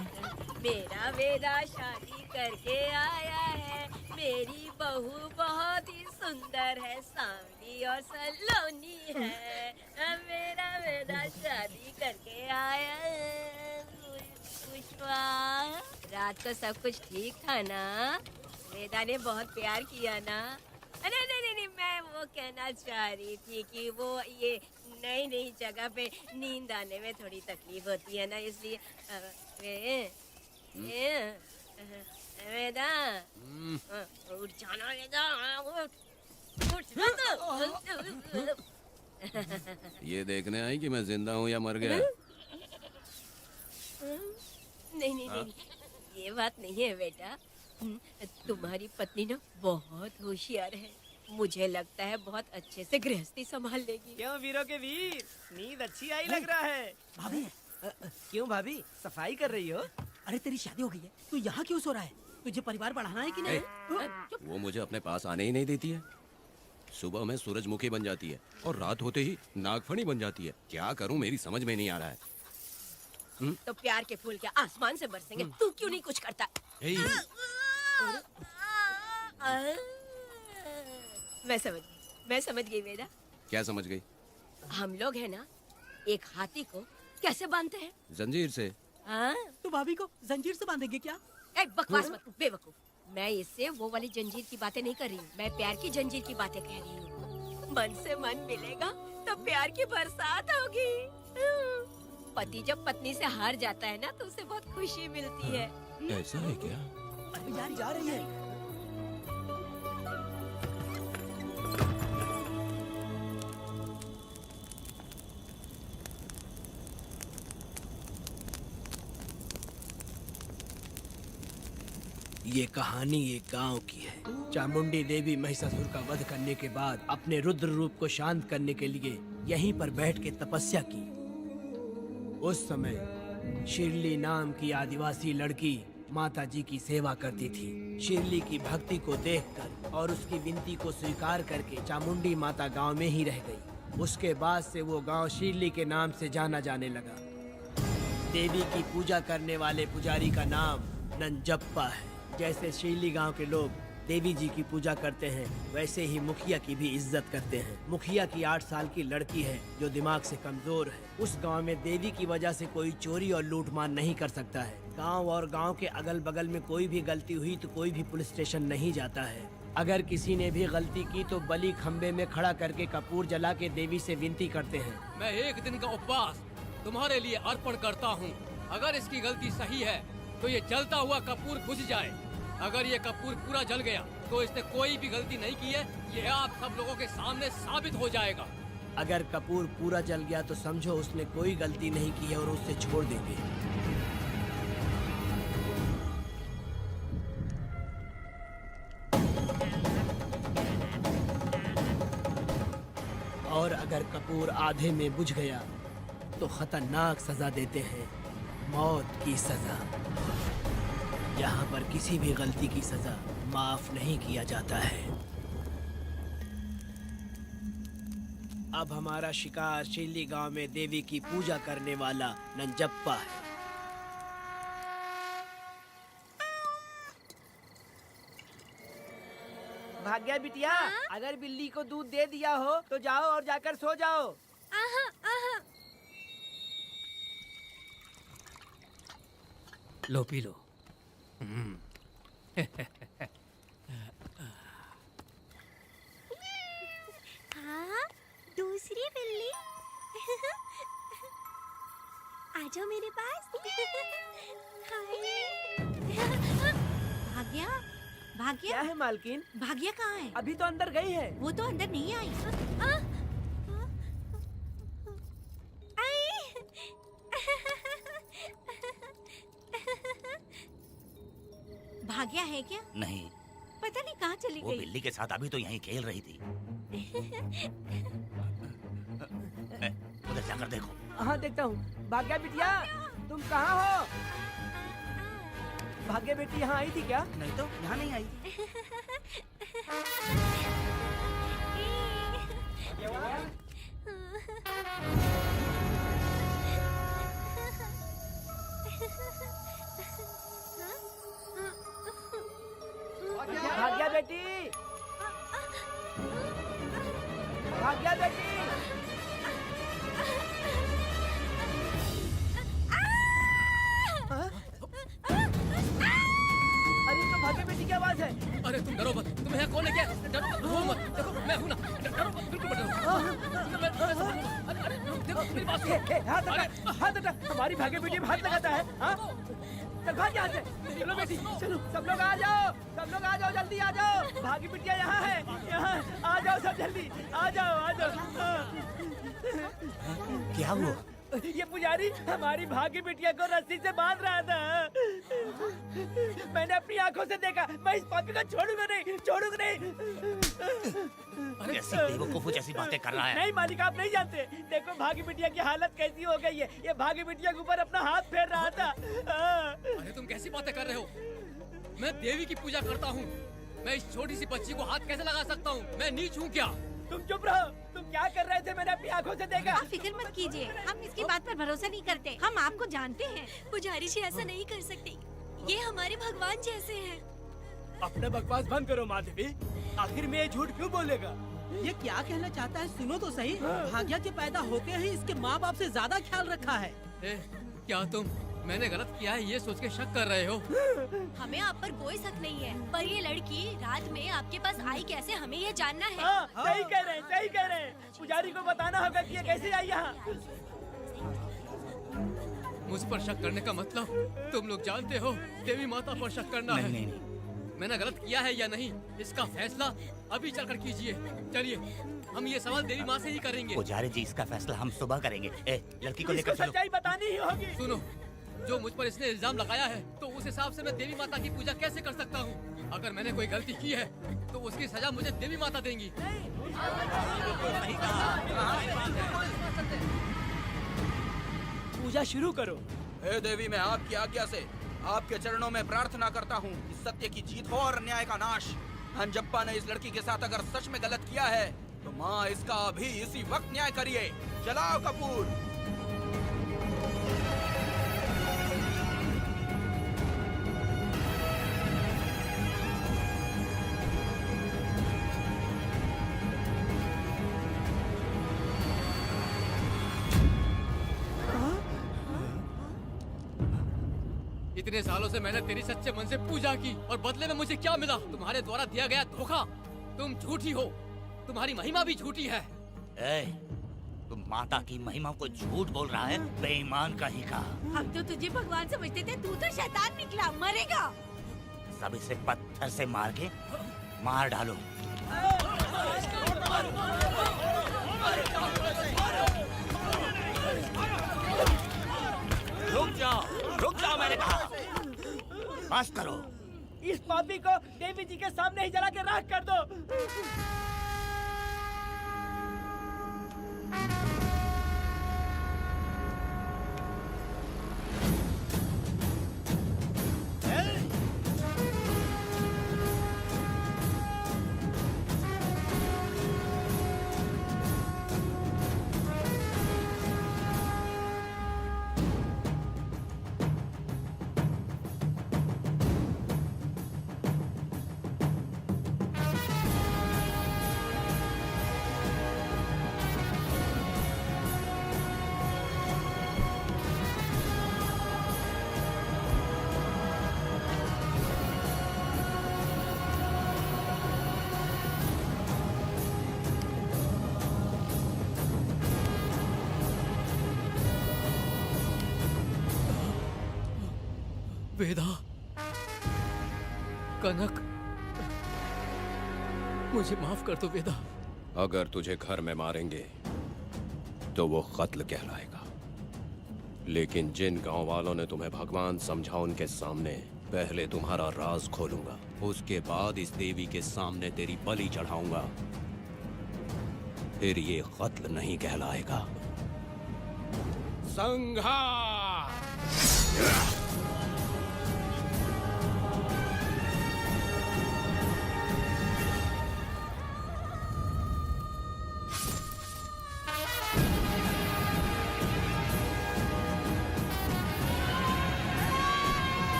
मेरा वेदा शादी करके आया है। मेरी बहू बहुत ही सुंदर है, सांवली और सलोनी है। मेरा वेदा शादी करके आया है। पुष्पा, रात को सब कुछ ठीक था ना? वेदा ने बहुत प्यार किया ना? नहीं नहीं नहीं, मैं वो कहना चाह रही थी कि वो ये नई नई जगह पे नींद आने में थोड़ी तकलीफ होती है ना, इसलिए वेदा उठ जाना, वेदा उठ। ये देखने आई कि मैं जिंदा हूँ या मर गया? नहीं नहीं नहीं, ये बात नहीं है बेटा। तुम्हारी पत्नी ना बहुत होशियार है। मुझे लगता है बहुत अच्छे से गृहस्थी संभाल लेगी। क्यों वीरों के वीर, नींद अच्छी आई लग रहा है। भाभी क्यों भाभी, सफाई कर रही हो? अरे तेरी शादी हो गई है, तू यहाँ क्यों सो रहा है? तुझे परिवार बढ़ाना है कि नहीं? वो मुझे अपने पास आने ही नहीं देती है। सुबह में सूरजमुखी बन जाती है और रात होते ही नागफनी बन जाती है। क्या करूं, मेरी समझ में नहीं आ रहा है। तो प्यार के फूल क्या आसमान से बरसेंगे? तू क्यों नहीं कुछ करता? मैं समझ गई वेदा। क्या समझ गई? हम लोग है ना, एक हाथी को कैसे बांधते हैं? जंजीर से। तो भाभी को जंजीर से बांधेंगे क्या? बकवास मत, बेवकूफ। मैं इससे वो वाली जंजीर की बातें नहीं कर रही हूँ, मैं प्यार की जंजीर की बातें कह रही हूँ। मन से मन मिलेगा तो प्यार की बरसात होगी। पति जब पत्नी से हार जाता है ना, तो उसे बहुत खुशी मिलती है। ऐसा है क्या? अरे यार जा रही है। ये कहानी एक गांव की है। चामुंडी देवी महिषासुर का वध करने के बाद अपने रुद्र रूप को शांत करने के लिए यहीं पर बैठ के तपस्या की। उस समय शिरली नाम की आदिवासी लड़की माता जी की सेवा करती थी। शिरली की भक्ति को देखकर और उसकी विनती को स्वीकार करके चामुंडी माता गांव में ही रह गई। उसके बाद से वो गांव शिरली के नाम से जाना जाने लगा। देवी की पूजा करने वाले पुजारी का नाम नंजप्पा है। जैसे शिरली गांव के लोग देवी जी की पूजा करते हैं, वैसे ही मुखिया की भी इज्जत करते हैं। मुखिया की 8 साल की लड़की है जो दिमाग से कमजोर है। उस गांव में देवी की वजह से कोई चोरी और लूटमार नहीं कर सकता है। गांव और गांव के अगल बगल में कोई भी गलती हुई तो कोई भी पुलिस स्टेशन नहीं जाता है। अगर किसी ने भी गलती की तो बलि खम्बे में खड़ा करके कपूर जला के देवी से विनती करते हैं। मैं 1 दिन का उपवास तुम्हारे लिए अर्पण करता हूँ। अगर इसकी गलती सही है तो ये जलता हुआ कपूर बुझ जाए। अगर ये कपूर पूरा जल गया तो इसने कोई भी गलती नहीं की है, ये आप सब लोगों के सामने साबित हो जाएगा। अगर कपूर पूरा जल गया तो समझो उसने कोई गलती नहीं की है और उसे छोड़ देंगे। और अगर कपूर आधे में बुझ गया तो खतरनाक सजा देते हैं, मौत की सजा। यहाँ पर किसी भी गलती की सजा माफ नहीं किया जाता है। अब हमारा शिकार शिरली गांव में देवी की पूजा करने वाला नंजप्पा है। भाग्या बिटिया, अगर बिल्ली को दूध दे दिया हो तो जाओ और जाकर सो जाओ। लो पी लो। हाँ, दूसरी बिल्ली। आ जाओ मेरे पास। भाग्या, भाग्या क्या है मालकिन? भाग्या कहाँ है? अभी तो अंदर गई है। वो तो अंदर नहीं आई। भाग्या है क्या? नहीं, पता नहीं कहाँ चली वो गई। बिल्ली के साथ अभी तो यहीं खेल रही थी। उधर जाकर देखो। हाँ देखता हूँ। भाग्या बिटिया, तुम कहाँ हो? भाग्या बेटी यहाँ आई थी क्या? नहीं तो यहाँ नहीं आई। बेटी, भाग्या बेटी। अरे तो भाग्य बेटी की आवाज है। अरे तुम डरो मत, तुम्हें यहाँ कौन है क्या? डरो मत, रो मत, देखो मैं हूँ ना, डरो मत, बिल्कुल मत डरो। अरे देखो मेरी बात सुनो। हाथ हटा, हमारी भाग्य बेटी में हाथ लगाता है। हाँ? चल भाग यहाँ से। चलो बेटी, चलो सब लोग आ जाओ, सब लोग आ जाओ, जल्दी आ जाओ। भाग्य बिटिया यहाँ है, यहाँ आ जाओ सब जल्दी, आ जाओ, आ जाओ। क्या हुआ? ये पुजारी हमारी भागी बिटिया को रस्सी से बांध रहा था। मैंने अपनी आंखों से देखा। मैं इस पापी को छोड़ूंगा नहीं, छोड़ूंगा नहीं। कैसी बेवकूफों जैसी बातें कर रहा है। नहीं मालिक, आप नहीं जानते। देखो भागी बिटिया की हालत कैसी हो गई है। ये भागी बिटिया के ऊपर अपना हाथ फेर रहा था। अरे तुम कैसी बातें कर रहे हो? मैं देवी की पूजा करता हूँ। मैं इस छोटी सी बच्ची को हाथ कैसे लगा सकता हूँ? मैं नीच हूँ क्या? तुम चुप रहो। तुम क्या कर रहे थे? मैंने अपनी आंखों से देखा। आप फिक्र मत कीजिए, हम इसकी बात पर भरोसा नहीं करते। हम आपको जानते हैं। पुजारी जी ऐसा नहीं कर सकते, ये हमारे भगवान जैसे हैं। अपना बकवास बंद करो माधवी। आखिर में ये झूठ क्यों बोलेगा? ये क्या कहना चाहता है? सुनो तो सही। भाग्या के पैदा होते ही इसके माँ बाप से ज्यादा ख्याल रखा है। क्या तुम मैंने गलत किया है ये सोच के शक कर रहे हो? हमें आप पर कोई शक नहीं है, पर ये लड़की रात में आपके पास आई कैसे, हमें ये जानना है। सही कह रहे हैं, सही कह रहे हैं। पुजारी को बताना होगा कि ये कैसे आई यहाँ। मुझ पर शक करने का मतलब तुम लोग जानते हो देवी माता पर शक करना है। नहीं। मैंने गलत किया है या नहीं, इसका फैसला अभी चलकर कीजिए। चलिए हम ये सवाल देवी माँ से ही करेंगे। पुजारी जी इसका फैसला हम सुबह करेंगे। लड़की को लेकर चलो। सच्चाई बतानी ही होगी। सुनो, जो मुझ पर इसने इल्जाम लगाया है तो उस हिसाब से मैं देवी माता की पूजा कैसे कर सकता हूँ? अगर मैंने कोई गलती की है तो उसकी सजा मुझे देवी माता देंगी। पूजा शुरू करो। हे देवी, मैं आपकी आज्ञा से आपके चरणों में प्रार्थना करता हूँ कि सत्य की जीत हो और अन्याय का नाश। हंजप्पा ने इस लड़की के साथ अगर सच में गलत किया है तो माँ इसका अभी इसी वक्त न्याय करिए। जलाओ कपूर। इतने सालों से मैंने तेरी सच्चे मन से पूजा की और बदले में मुझे क्या मिला? तुम्हारे द्वारा दिया गया धोखा। तुम झूठी हो, तुम्हारी महिमा भी झूठी है। तुम माता की महिमा को झूठ बोल रहा है, बेईमान कहीं का। हम तो तुझे भगवान समझते थे, तू तो शैतान निकला, मरेगा। सब इसे पत्थर से मार के मार डालो। रुक जाओ मैंने कहा। बस करो। इस पापी को देवी जी के सामने ही जला के राख कर दो। वेदा, कनक, मुझे माफ कर दो वेदा। अगर तुझे घर में मारेंगे तो वो कत्ल कहलाएगा, लेकिन जिन गांव वालों ने तुम्हें भगवान समझा उनके सामने पहले तुम्हारा राज खोलूंगा, उसके बाद इस देवी के सामने तेरी बलि चढ़ाऊंगा, फिर ये कत्ल नहीं कहलाएगा। संहार!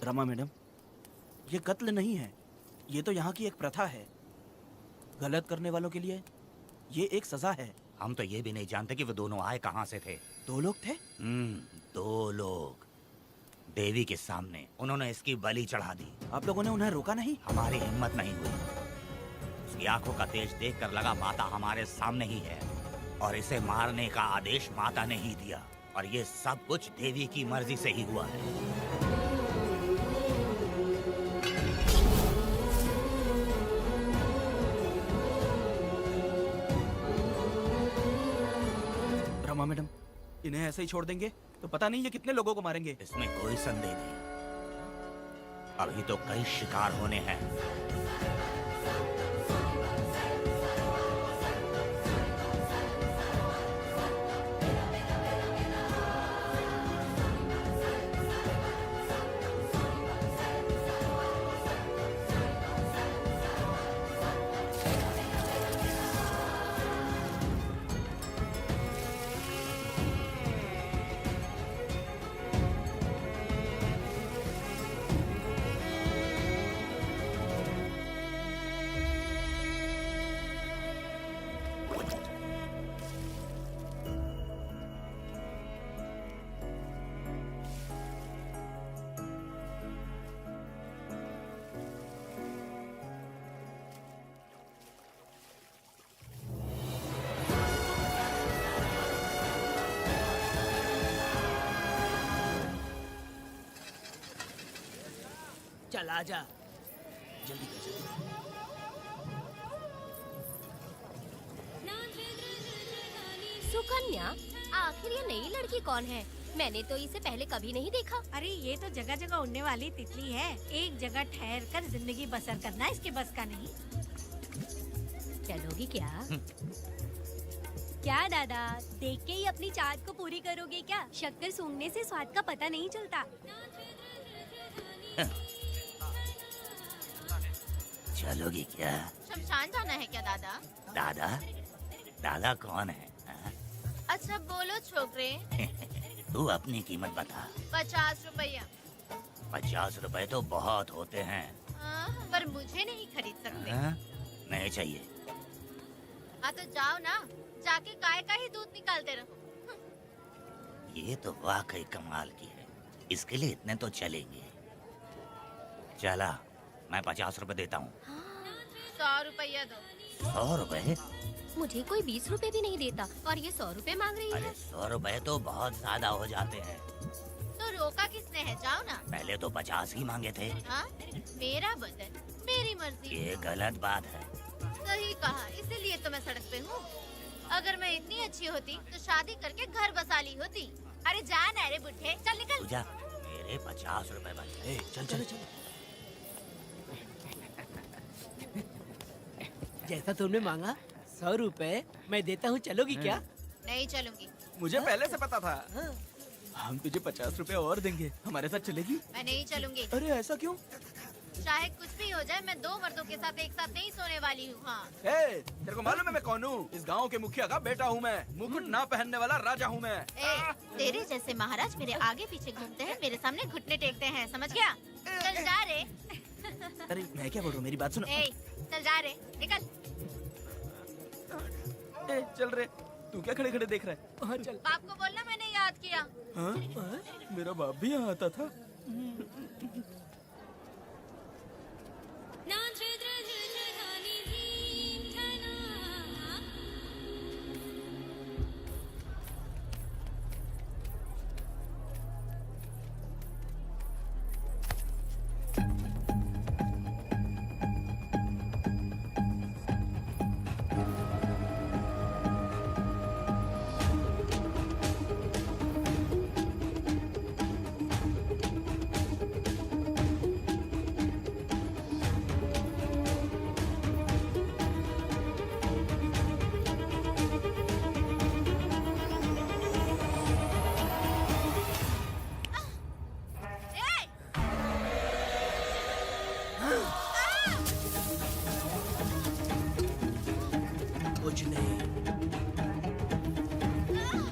रमा मैडम, ये कत्ल नहीं है, ये तो यहाँ की एक प्रथा है। गलत करने वालों के लिए ये एक सजा है। हम तो ये भी नहीं जानते कि वो दोनों आए कहाँ से थे। 2 लोग थे? 2 लोग देवी के सामने, उन्होंने इसकी बलि चढ़ा दी। आप लोगों ने उन्हें रोका नहीं? हमारी हिम्मत नहीं हुई। उसकी आंखों का तेज देखकर लगा माता हमारे सामने ही है और इसे मारने का आदेश माता ने ही दिया, और ये सब कुछ देवी की मर्जी से ही हुआ है। रमा मैडम, इन्हें ऐसे ही छोड़ देंगे तो पता नहीं ये कितने लोगों को मारेंगे। इसमें कोई संदेह नहीं, अभी तो कई शिकार होने हैं। चल आजा, जल्दी कर जल्दी। सुकन्या, आखिर ये नई लड़की कौन है? मैंने तो इसे पहले कभी नहीं देखा। अरे ये तो जगह जगह उड़ने वाली तितली है। एक जगह ठहर कर जिंदगी बसर करना इसके बस का नहीं। चलोगी क्या? क्या दादा, देख के ही अपनी चाहत को पूरी करोगे क्या? शक्कर सूंघने से स्वाद का पता नहीं चलता। चलोगी क्या? शमशान जाना है क्या दादा? दादा? दादा कौन है? अच्छा बोलो छोकरे। तू अपनी कीमत बता। 50 रुपया। 50 रुपए तो बहुत होते हैं। पर मुझे नहीं खरीद सकते। नहीं चाहिए। हाँ तो जाओ ना, जाके गाय का ही दूध निकालते रहो। ये तो वाकई कमाल की है, इसके लिए इतने तो चलेंगे। चला, मैं 50 रुपए देता हूँ। 100 रुपया दो। 100 रुपए? मुझे कोई 20 रुपए भी नहीं देता और ये 100 रुपए मांग रही है। अरे 100 रुपए तो बहुत ज्यादा हो जाते हैं। तो रोका किसने है? जाओ ना। पहले तो 50 ही मांगे थे। हाँ? मेरा बदन, मेरी मर्जी। ये गलत बात है। सही कहा, इसीलिए तो मैं सड़क पे हूँ। अगर मैं इतनी अच्छी होती तो शादी करके घर बसा ली होती। अरे जा ना रे बुढ़े, चल निकल। पूजा, मेरे 50 रुपए बचे। चल चल चल। जैसा तुमने मांगा 100 रुपए मैं देता हूँ, चलोगी क्या? नहीं चलूंगी। मुझे पहले से पता था। हम तुझे 50 रुपए और देंगे, हमारे साथ चलेगी? मैं नहीं चलूंगी। अरे ऐसा क्यों? चाहे कुछ भी हो जाए, मैं 2 मर्दों के साथ एक साथ नहीं सोने वाली हूँ। हाँ। तेरे को मालूम है मैं कौन हूँ? इस गांव के मुखिया का बेटा हूँ मैं। मुकुट ना पहनने वाला राजा हूँ मैं। तेरे जैसे महाराज मेरे आगे पीछे घूमते हैं, मेरे सामने घुटने टेकते हैं, समझ गया? चल जा रे। अरे मैं क्या बोल रहा हूँ, मेरी बात सुनो। चल जा रे, निकल। चल रे, तू क्या खड़े खड़े देख रहा है? हाँ चल। बाप को बोलना मैंने याद किया। हाँ? मेरा बाप भी यहाँ आता था। कुछ नहीं,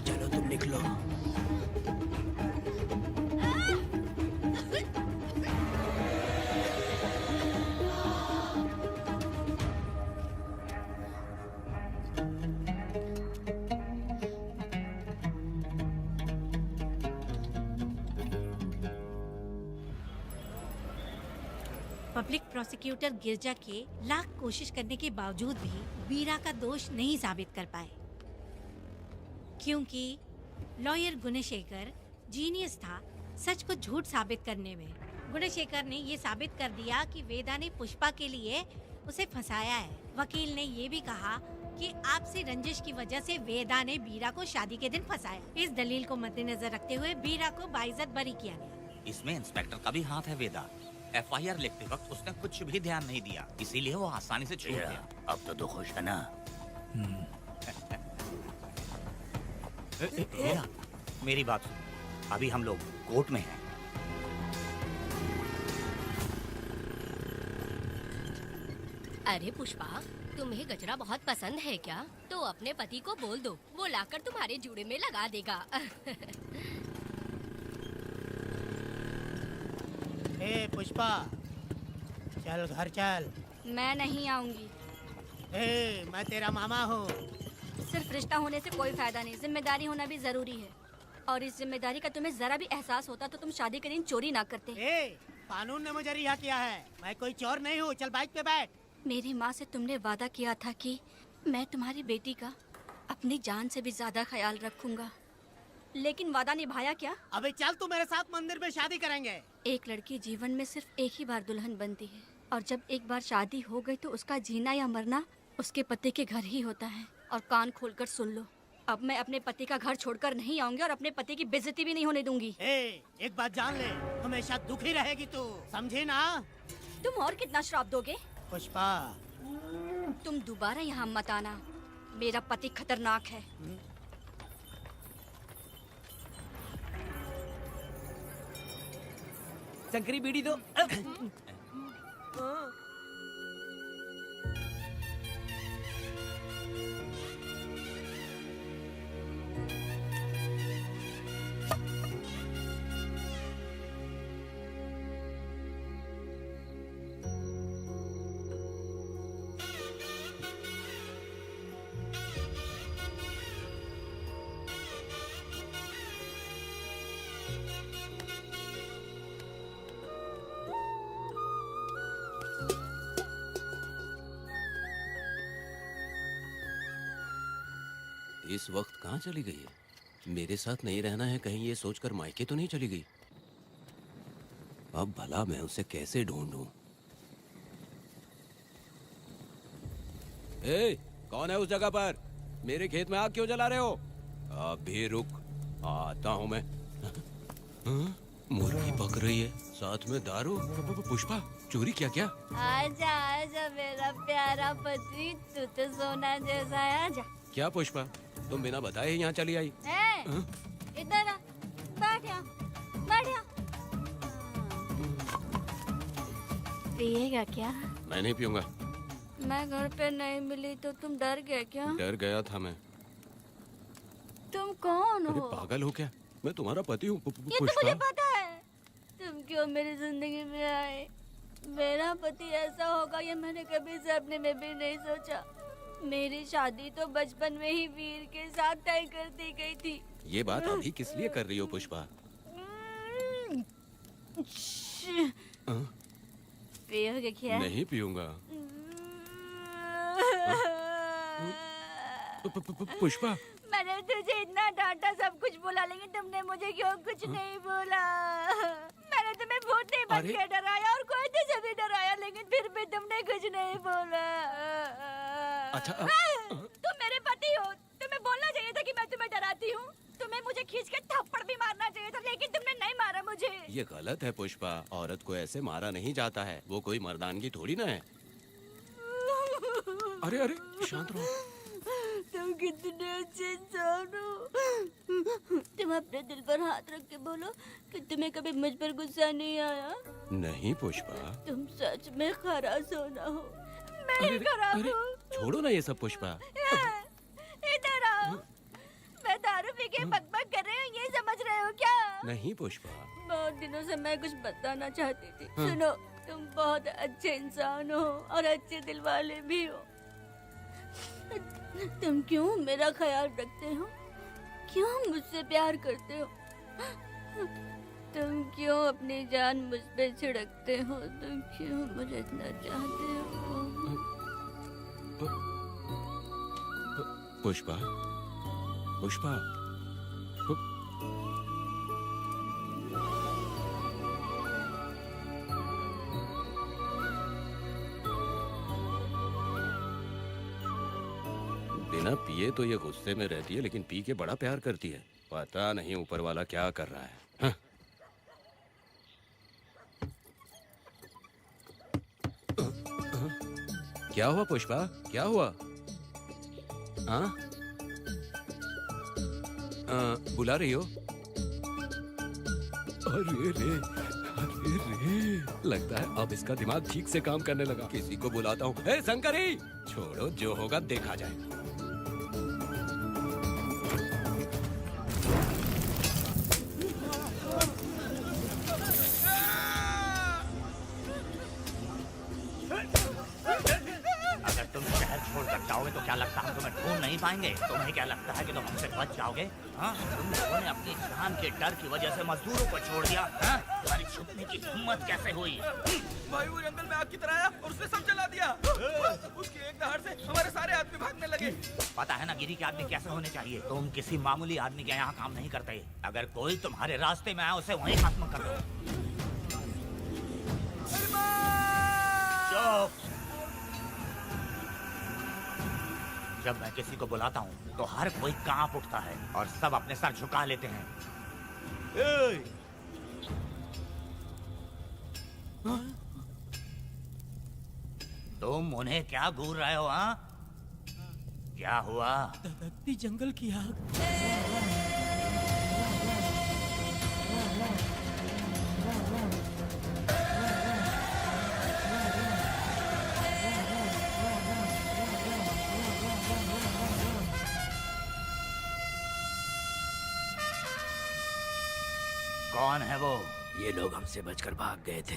चलो तुम निकलो। पब्लिक प्रोसिक्यूटर गिरजा के लाख कोशिश करने के बावजूद भी वीरा का दोष नहीं साबित कर पाए, क्योंकि लॉयर गुणशेखर जीनियस था सच को झूठ साबित करने में। गुणशेखर ने ये साबित कर दिया कि वेदा ने पुष्पा के लिए उसे फंसाया है। वकील ने ये भी कहा कि आपसी रंजिश की वजह से वेदा ने वीरा को शादी के दिन फंसाया। इस दलील को मद्देनजर रखते हुए वीरा को बाइज्जत बरी किया गया। इसमें इंस्पेक्टर का भी हाथ है वेदा। एफआईआर लिखते वक्त उसने कुछ भी ध्यान नहीं दिया, इसीलिए वो आसानी से छूट गया। अब तो तू खुश है ना? वेदा, मेरी बात सुन, अभी हम लोग कोर्ट में हैं। अरे पुष्पा, तुम्हें गजरा बहुत पसंद है क्या? तो अपने पति को बोल दो, वो लाकर तुम्हारे जूड़े में लगा देगा। ए पुष्पा, चल घर चल। मैं नहीं आऊंगी। ए, मैं तेरा मामा हूँ। सिर्फ रिश्ता होने से कोई फायदा नहीं, जिम्मेदारी होना भी जरूरी है। और इस जिम्मेदारी का तुम्हें जरा भी एहसास होता तो तुम शादी के दिन चोरी ना करते। ए, कानून ने मुझे रिहा किया है, मैं कोई चोर नहीं हूँ। चल बाइक पे बैठ। मेरी माँ से तुमने वादा किया था कि मैं तुम्हारी बेटी का अपनी जान से भी ज्यादा ख्याल रखूंगा, लेकिन वादा निभाया क्या? अबे चल, तू मेरे साथ मंदिर में शादी करेंगे। एक लड़की जीवन में सिर्फ एक ही बार दुल्हन बनती है, और जब एक बार शादी हो गई तो उसका जीना या मरना उसके पति के घर ही होता है। और कान खोलकर सुन लो, अब मैं अपने पति का घर छोड़कर नहीं आऊंगी और अपने पति की बेइज्जती भी नहीं होने दूंगी। एक बात जान ले, हमेशा दुखी रहेगी तू, समझी ना? तुम और कितना श्राप दोगे? पुष्पा, तुम दोबारा यहाँ मत आना, मेरा पति खतरनाक है। शंकरी बीड़ी दो। इस वक्त कहाँ चली गई है? मेरे साथ नहीं रहना है कहीं ये सोचकर मायके तो नहीं चली गई? अब भला मैं उसे कैसे ढूंढूं? ए, कौन है उस जगह पर? मेरे खेत में आग क्यों जला रहे हो? अभी रुक, आता हूँ मैं। हाँ? मुर्गी पक रही है, साथ में दारू। पुष्पा, चोरी क्या? क्या? आजा आजा मेरा प्यारा पति, तू तो सोना जैसा है। आजा। क्या पुष्पा, तुम बिना बताए यहाँ चली आई? इधर आ, बैठ यहाँ, बैठ यहाँ। पिएगा क्या? मैं नहीं पीऊंगा। मैं घर पे नहीं मिली तो तुम डर गए क्या? डर गया था मैं। तुम कौन अरे हो? पागल हो क्या? मैं तुम्हारा पति हूँ। ये तो मुझे पता है। तुम क्यों मेरी जिंदगी में आए? मेरा पति ऐसा होगा ये मैंने कभी सपने में भी नहीं सोचा। मेरी शादी तो बचपन में ही वीर के साथ तय कर दी गई थी। ये बात अभी किस लिए कर रही हो पुष्पा? पियोगे क्या? नहीं पीऊंगा। पुष्पा, मैंने तुझे इतना डांटा, सब कुछ बोला, लेकिन तुमने मुझे क्यों कुछ नहीं बोला? मैंने तुम्हें भूत नहीं बन के डराया और कोई तुझे भी डराया, लेकिन फिर भी तुमने कुछ नहीं बोला। अच्छा, तुम मेरे पति हो, तुम्हें बोलना चाहिए था कि मैं तुम्हें डराती हूँ। तुम्हें मुझे खींच के थप्पड़ भी मारना चाहिए था, लेकिन तुमने नहीं मारा मुझे। ये गलत है पुष्पा, औरत को ऐसे मारा नहीं जाता है, वो कोई मर्दानगी थोड़ी ना है। अरे अरे शांत रहो। तुम कितने अच्छे इंसान हो। तुम अपने दिल पर हाथ रख के बोलो कि तुम्हें कभी मुझ पर गुस्सा नहीं आया। नहीं पुष्पा, तुम सच में खरा सोना हो। मैं ही खराब हूँ। छोड़ो ना ये सब पुष्पा। इधर आओ। मैं दारू पी के बकबक कर रही हूँ, ये समझ रहे हो क्या? नहीं पुष्पा। बहुत दिनों से मैं कुछ बताना चाहती थी। सुनो, तुम बहुत अच्छे इंसान हो और अच्छे दिल वाले भी हो। तुम क्यों मेरा ख्याल रखते हो? क्यों मुझसे प्यार करते हो? तुम क्यों अपनी जान मुझ पे छिड़कते हो? तुम क्यों मुझे इतना चाहते हो? पुष्पा, पुष्पा, बिना पिए तो ये गुस्से में रहती है, लेकिन पी के बड़ा प्यार करती है। पता नहीं ऊपर वाला क्या कर रहा है। हाँ? क्या हुआ पुष्पा, क्या हुआ? हाँ? बुला रही हो? अरे रे, अरे रे, लगता है अब इसका दिमाग ठीक से काम करने लगा। किसी को बुलाता हूँ। ए शंकरी, छोड़ो, जो होगा देखा जाएगा। जाओगे तो क्या लगता है तुम्हें ढूंढ नहीं पाएंगे? तुम्हें क्या लगता है कि तुम हमसे बच जाओगे? हाँ, तुम लोगों ने अपनी जान के डर की वजह से मजदूरों को छोड़ दिया। हाँ? तुम्हारी छुपने की हिम्मत कैसे हुई? भाई वो जंगल में आग की तरह आया और उसने सब जला दिया। उसके एक दहाड़ से हमारे सारे आदमी भागने लगे। पता है ना गिरी के आदमी कैसे होने चाहिए? तुम किसी मामूली आदमी के यहाँ काम नहीं करते। अगर कोई तुम्हारे रास्ते में आया उसे वहीं खत्म कर दो। चुप! जब मैं किसी को बुलाता हूँ तो हर कोई कांप उठता है और सब अपने सर झुका लेते हैं। तुम उन्हें क्या घूर रहे हो? हाँ, क्या हुआ? दबकती जंगल की आग। कौन है वो? ये लोग हमसे बचकर भाग गए थे।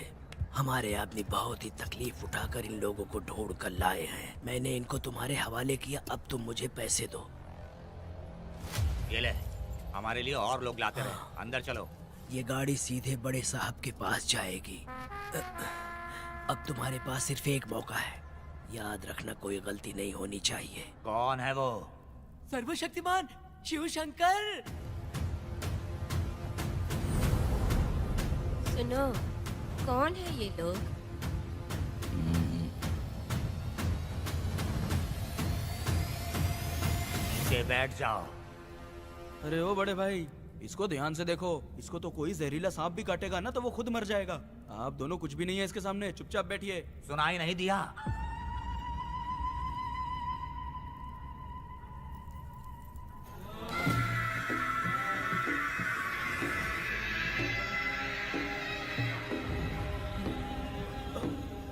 हमारे आदमी बहुत ही तकलीफ उठाकर इन लोगों को ढूंढ कर लाए हैं। मैंने इनको तुम्हारे हवाले किया, अब तुम मुझे पैसे दो। ये ले, हमारे लिए और लोग लाते रहे। अंदर चलो। ये गाड़ी सीधे बड़े साहब के पास जाएगी। अब तुम्हारे पास सिर्फ एक मौका है, याद रखना कोई गलती नहीं होनी चाहिए। कौन है वो? सर्वशक्तिमान शिव शंकर। सुनो, कौन है ये लोग? नीचे बैठ जाओ। अरे ओ बड़े भाई, इसको ध्यान से देखो। इसको तो कोई जहरीला सांप भी काटेगा ना तो वो खुद मर जाएगा। आप दोनों कुछ भी नहीं है इसके सामने, चुपचाप बैठिए। सुनाई नहीं दिया?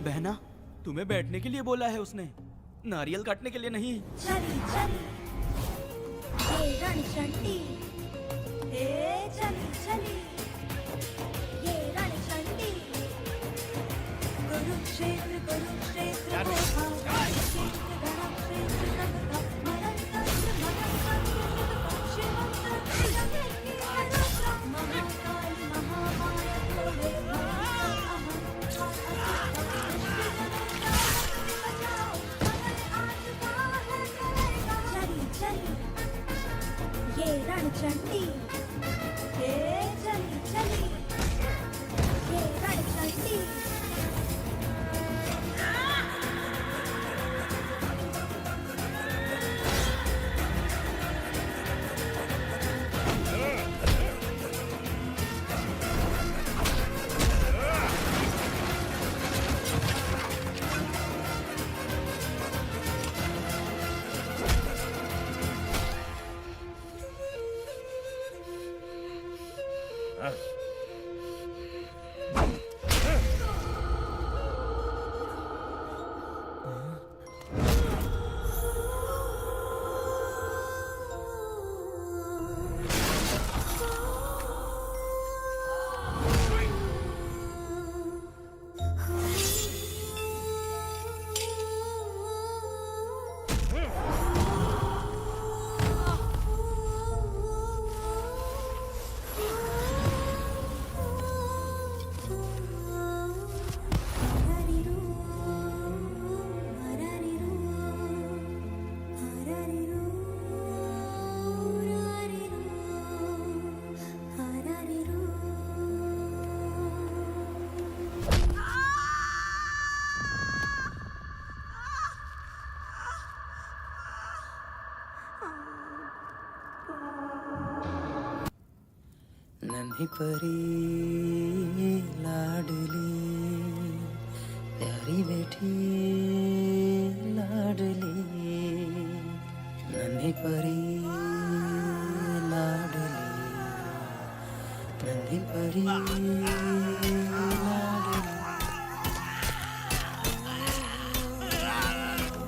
बहना, तुम्हें बैठने के लिए बोला है उसने, नारियल काटने के लिए नहीं। चली चली ये रणचंडी, ए चली चली ये रणचंडी, कुरुक्षेत्र कुरुक्षेत्र रणचंडी, ये चली चली ये रणचंडी। नन्ही परी लाडली प्यारी बेटी लाडली नन्ही परी लाडली नन्ही परी लाडली।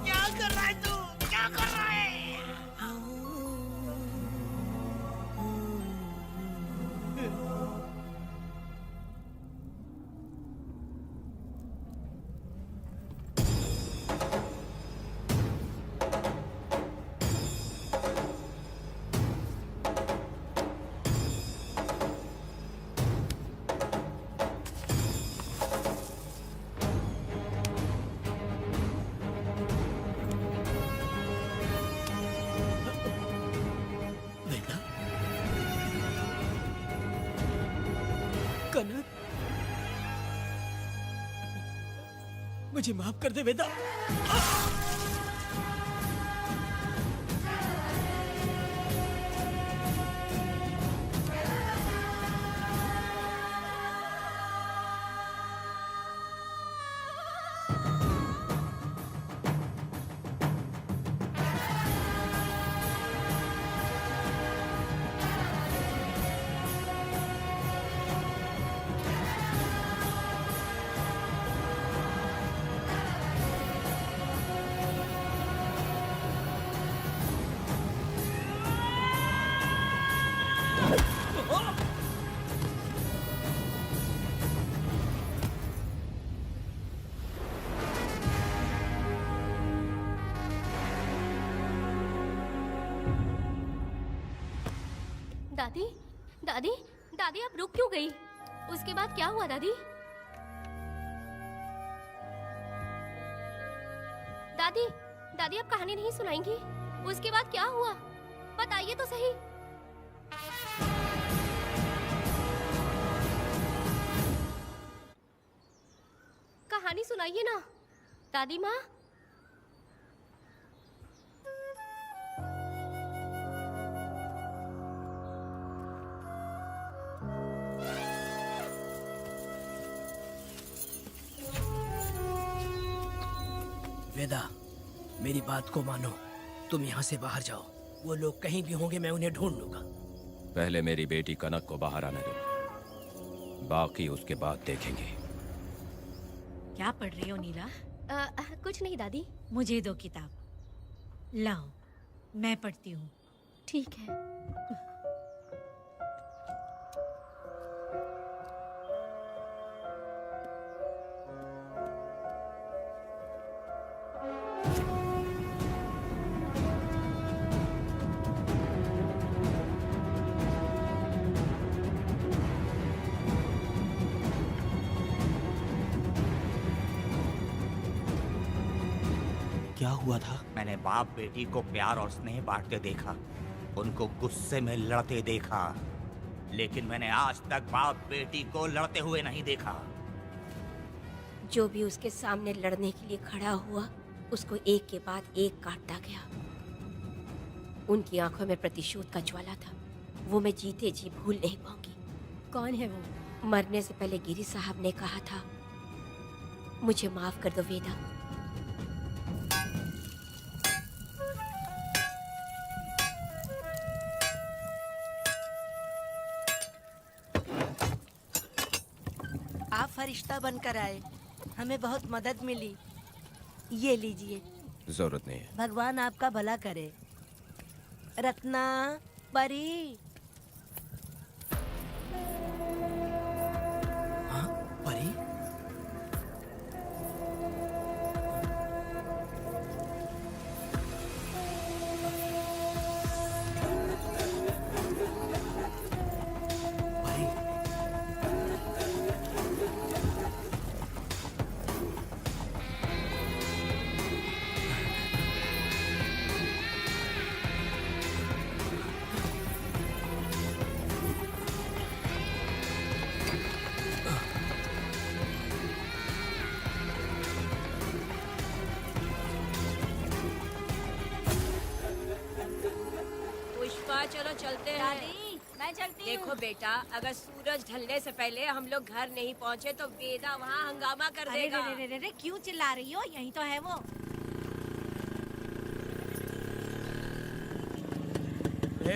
क्या कर रहा है तू? क्या कर रहा है? वेदा, कनक, मुझे माफ कर दे वेदा। दादी, दादी, दादी आप रुक क्यों गई? उसके बाद क्या हुआ दादी? दादी, दादी आप कहानी नहीं सुनाएंगी? उसके बाद क्या हुआ? बताइए तो सही। कहानी सुनाइए ना, दादी माँ। वेदा, मेरी बात को मानो, तुम यहाँ से बाहर जाओ। वो लोग कहीं भी होंगे, मैं उन्हें ढूंढ लूंगा। पहले मेरी बेटी कनक को बाहर आने दो, बाकी उसके बाद देखेंगे। क्या पढ़ रही हो नीला? कुछ नहीं दादी। मुझे दो किताब, लाओ मैं पढ़ती हूँ। ठीक है। क्या हुआ था? मैंने बाप बेटी को प्यार और स्नेह बांटते देखा, उनको गुस्से में लड़ते देखा, लेकिन मैंने आज तक बाप बेटी को लड़ते हुए नहीं देखा। जो भी उसके सामने लड़ने के लिए खड़ा हुआ, उसको एक के बाद एक काटता गया। उनकी आंखों में प्रतिशोध का ज्वाला था, वो मैं जीते जी भूल नहीं पाऊंगी। कौन है वो? मरने से पहले गिरी साहब ने कहा था, मुझे माफ कर दो वेदा। आप फरिश्ता बनकर आए, हमें बहुत मदद मिली। ये लीजिए। जरूरत नहीं है। भगवान आपका भला करे। रत्ना, परी। हाँ, परी? पुष्पा, चलो चलते हैं। दादी, मैं चलती देखो बेटा, अगर सूरज ढलने से पहले हम लोग घर नहीं पहुँचे तो वेदा वहाँ हंगामा कर अरे देगा। रे रे रे रे, क्यों चिल्ला रही हो? यही तो है वो।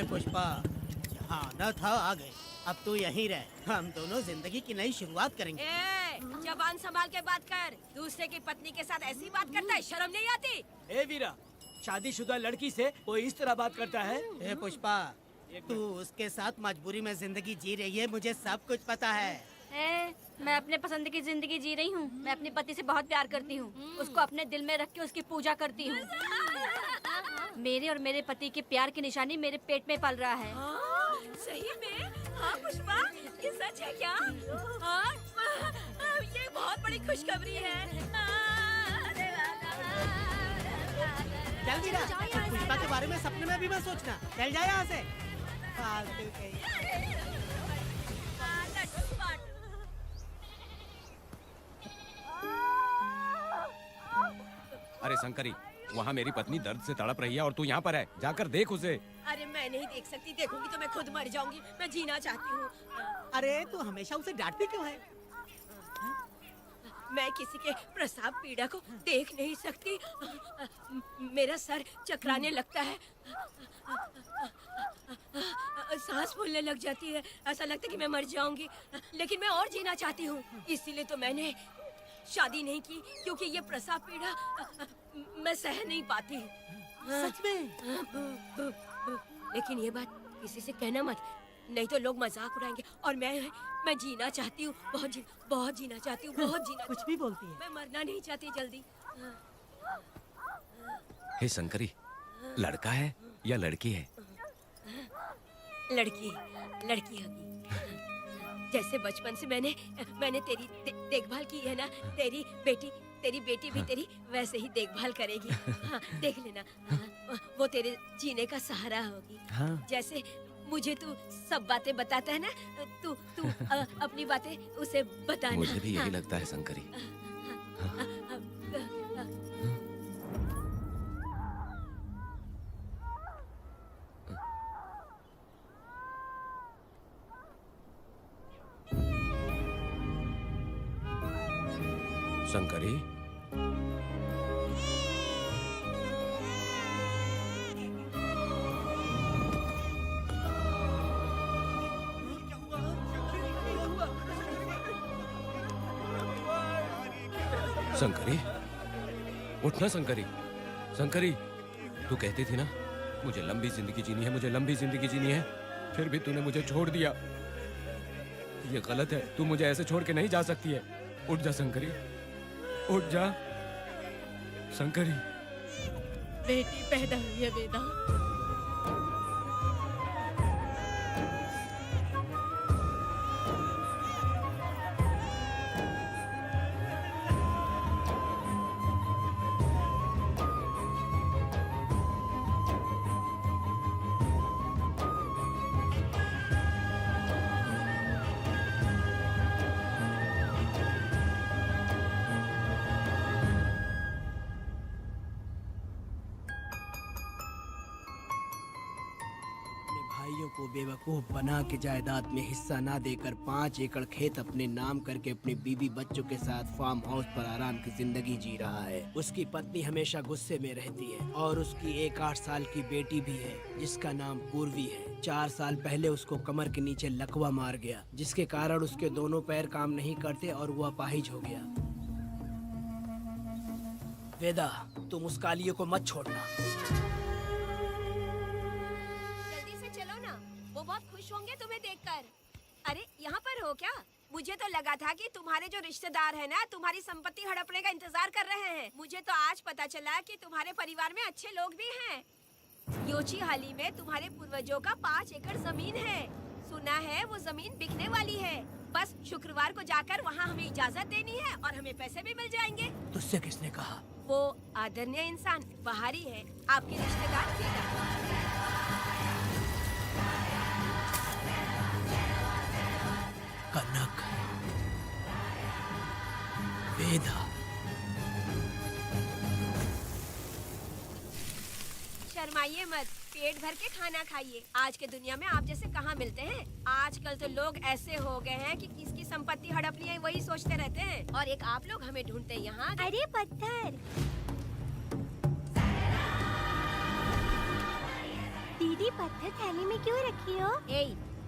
पुष्पा, यहाँ आना था आ गए। अब तू यहीं रह, हम दोनों जिंदगी की नई शुरुआत करेंगे। जबान संभाल के बात कर। दूसरे की पत्नी के साथ ऐसी बात करता है, शर्म नहीं आती? ए वीरा, शादीशुदा लड़की से कोई इस तरह बात करता है? ए पुष्पा, तू उसके साथ मजबूरी में जिंदगी जी रही है, मुझे सब कुछ पता है। मैं अपने पसंद की जिंदगी जी रही हूँ। मैं अपने पति से बहुत प्यार करती हूँ। उसको अपने दिल में रख के उसकी पूजा करती हूँ। मेरे और मेरे पति के प्यार की निशानी मेरे पेट में पल रहा है। सही में? हाँ पुष्पा, ये सच है क्या? हाँ, ये बहुत बड़ी खुशखबरी है। चल वीरा, पुष्पा के बारे में सपने में भी मत सोचना। चल जा यहाँ से। फालतू कहीं। अरे शंकरी, वहाँ मेरी पत्नी दर्द से तड़प रही है और तू यहाँ पर है। जाकर देख उसे। अरे मैं नहीं देख सकती, देखूंगी तो मैं खुद मर जाऊंगी। मैं जीना चाहती हूँ। अरे तू हमेशा उसे डांटती क्यों है? मैं किसी के प्रसाव पीड़ा को देख नहीं सकती। मेरा सर चकराने लगता है, सांस फूलने लग जाती है, ऐसा लगता है कि मैं मर जाऊंगी। लेकिन मैं और जीना चाहती हूँ, इसीलिए तो मैंने शादी नहीं की, क्योंकि ये प्रसाव पीड़ा मैं सह नहीं पाती। सच में? लेकिन ये बात किसी से कहना मत, नहीं तो लोग मजाक उड़ाएंगे। और मैं जीना चाहती हूँ, बहुत जीना चाहती हूँ, बहुत जीना। कुछ भी बोलती है। मैं मरना नहीं चाहती जल्दी। हे शंकरी, लड़का है या लड़की है? लड़की होगी। जैसे बचपन से मैंने तेरी देखभाल की है ना, तेरी बेटी भी तेरी वैसे ही देखभाल करेगी। हाँ, देख लेना। हाँ, वो तेरे जीने का सहारा होगी। हाँ। जैसे मुझे तू सब बातें बताता है ना, तू अपनी बातें उसे बताना। मुझे भी यही हाँ। लगता है शंकरी। शंकरी, शंकरी, उठना शंकरी। शंकरी, तू कहती थी ना मुझे लंबी जिंदगी जीनी है, मुझे लंबी जिंदगी जीनी है, फिर भी तूने मुझे छोड़ दिया। ये गलत है, तू मुझे ऐसे छोड़ के नहीं जा सकती है। उठ जा शंकरी, उठ जा शंकरी। बेटी पैदा हुई है वेदा। भाइयों को बेवकूफ बना के जायदाद में हिस्सा ना देकर 5 एकड़ खेत अपने नाम करके अपने बीवी बच्चों के साथ फार्म हाउस पर आराम की जिंदगी जी रहा है। उसकी पत्नी हमेशा गुस्से में रहती है और उसकी एक 8 साल की बेटी भी है जिसका नाम पूर्वी है। 4 साल पहले उसको कमर के नीचे लकवा मार गया, जिसके कारण उसके दोनों पैर काम नहीं करते और वो अपाहिज हो गया। वेदा, तुम उस कालिये को मत छोड़ना। वो बहुत खुश होंगे तुम्हें देखकर। अरे यहाँ पर हो क्या? मुझे तो लगा था कि तुम्हारे जो रिश्तेदार हैं ना, तुम्हारी संपत्ति हड़पने का इंतजार कर रहे हैं। मुझे तो आज पता चला कि तुम्हारे परिवार में अच्छे लोग भी हैं। योची हाली में तुम्हारे पूर्वजों का 5 एकड़ जमीन है। सुना है वो जमीन बिकने वाली है। बस शुक्रवार को जाकर वहाँ हमें इजाजत देनी है और हमें पैसे भी मिल जाएंगे। तुझसे किसने कहा? वो आदरणीय इंसान बाहरी है, आपके रिश्तेदार। कनक, वेदा, शर्माइए मत, पेट भर के खाना खाइए। आज के दुनिया में आप जैसे कहाँ मिलते हैं। आजकल तो लोग ऐसे हो गए हैं कि किसकी संपत्ति हड़प ली है वही सोचते रहते हैं। और एक आप लोग हमें ढूंढते हैं यहाँ। अरे पत्थर, दीदी पत्थर थैली में क्यों रखी हो?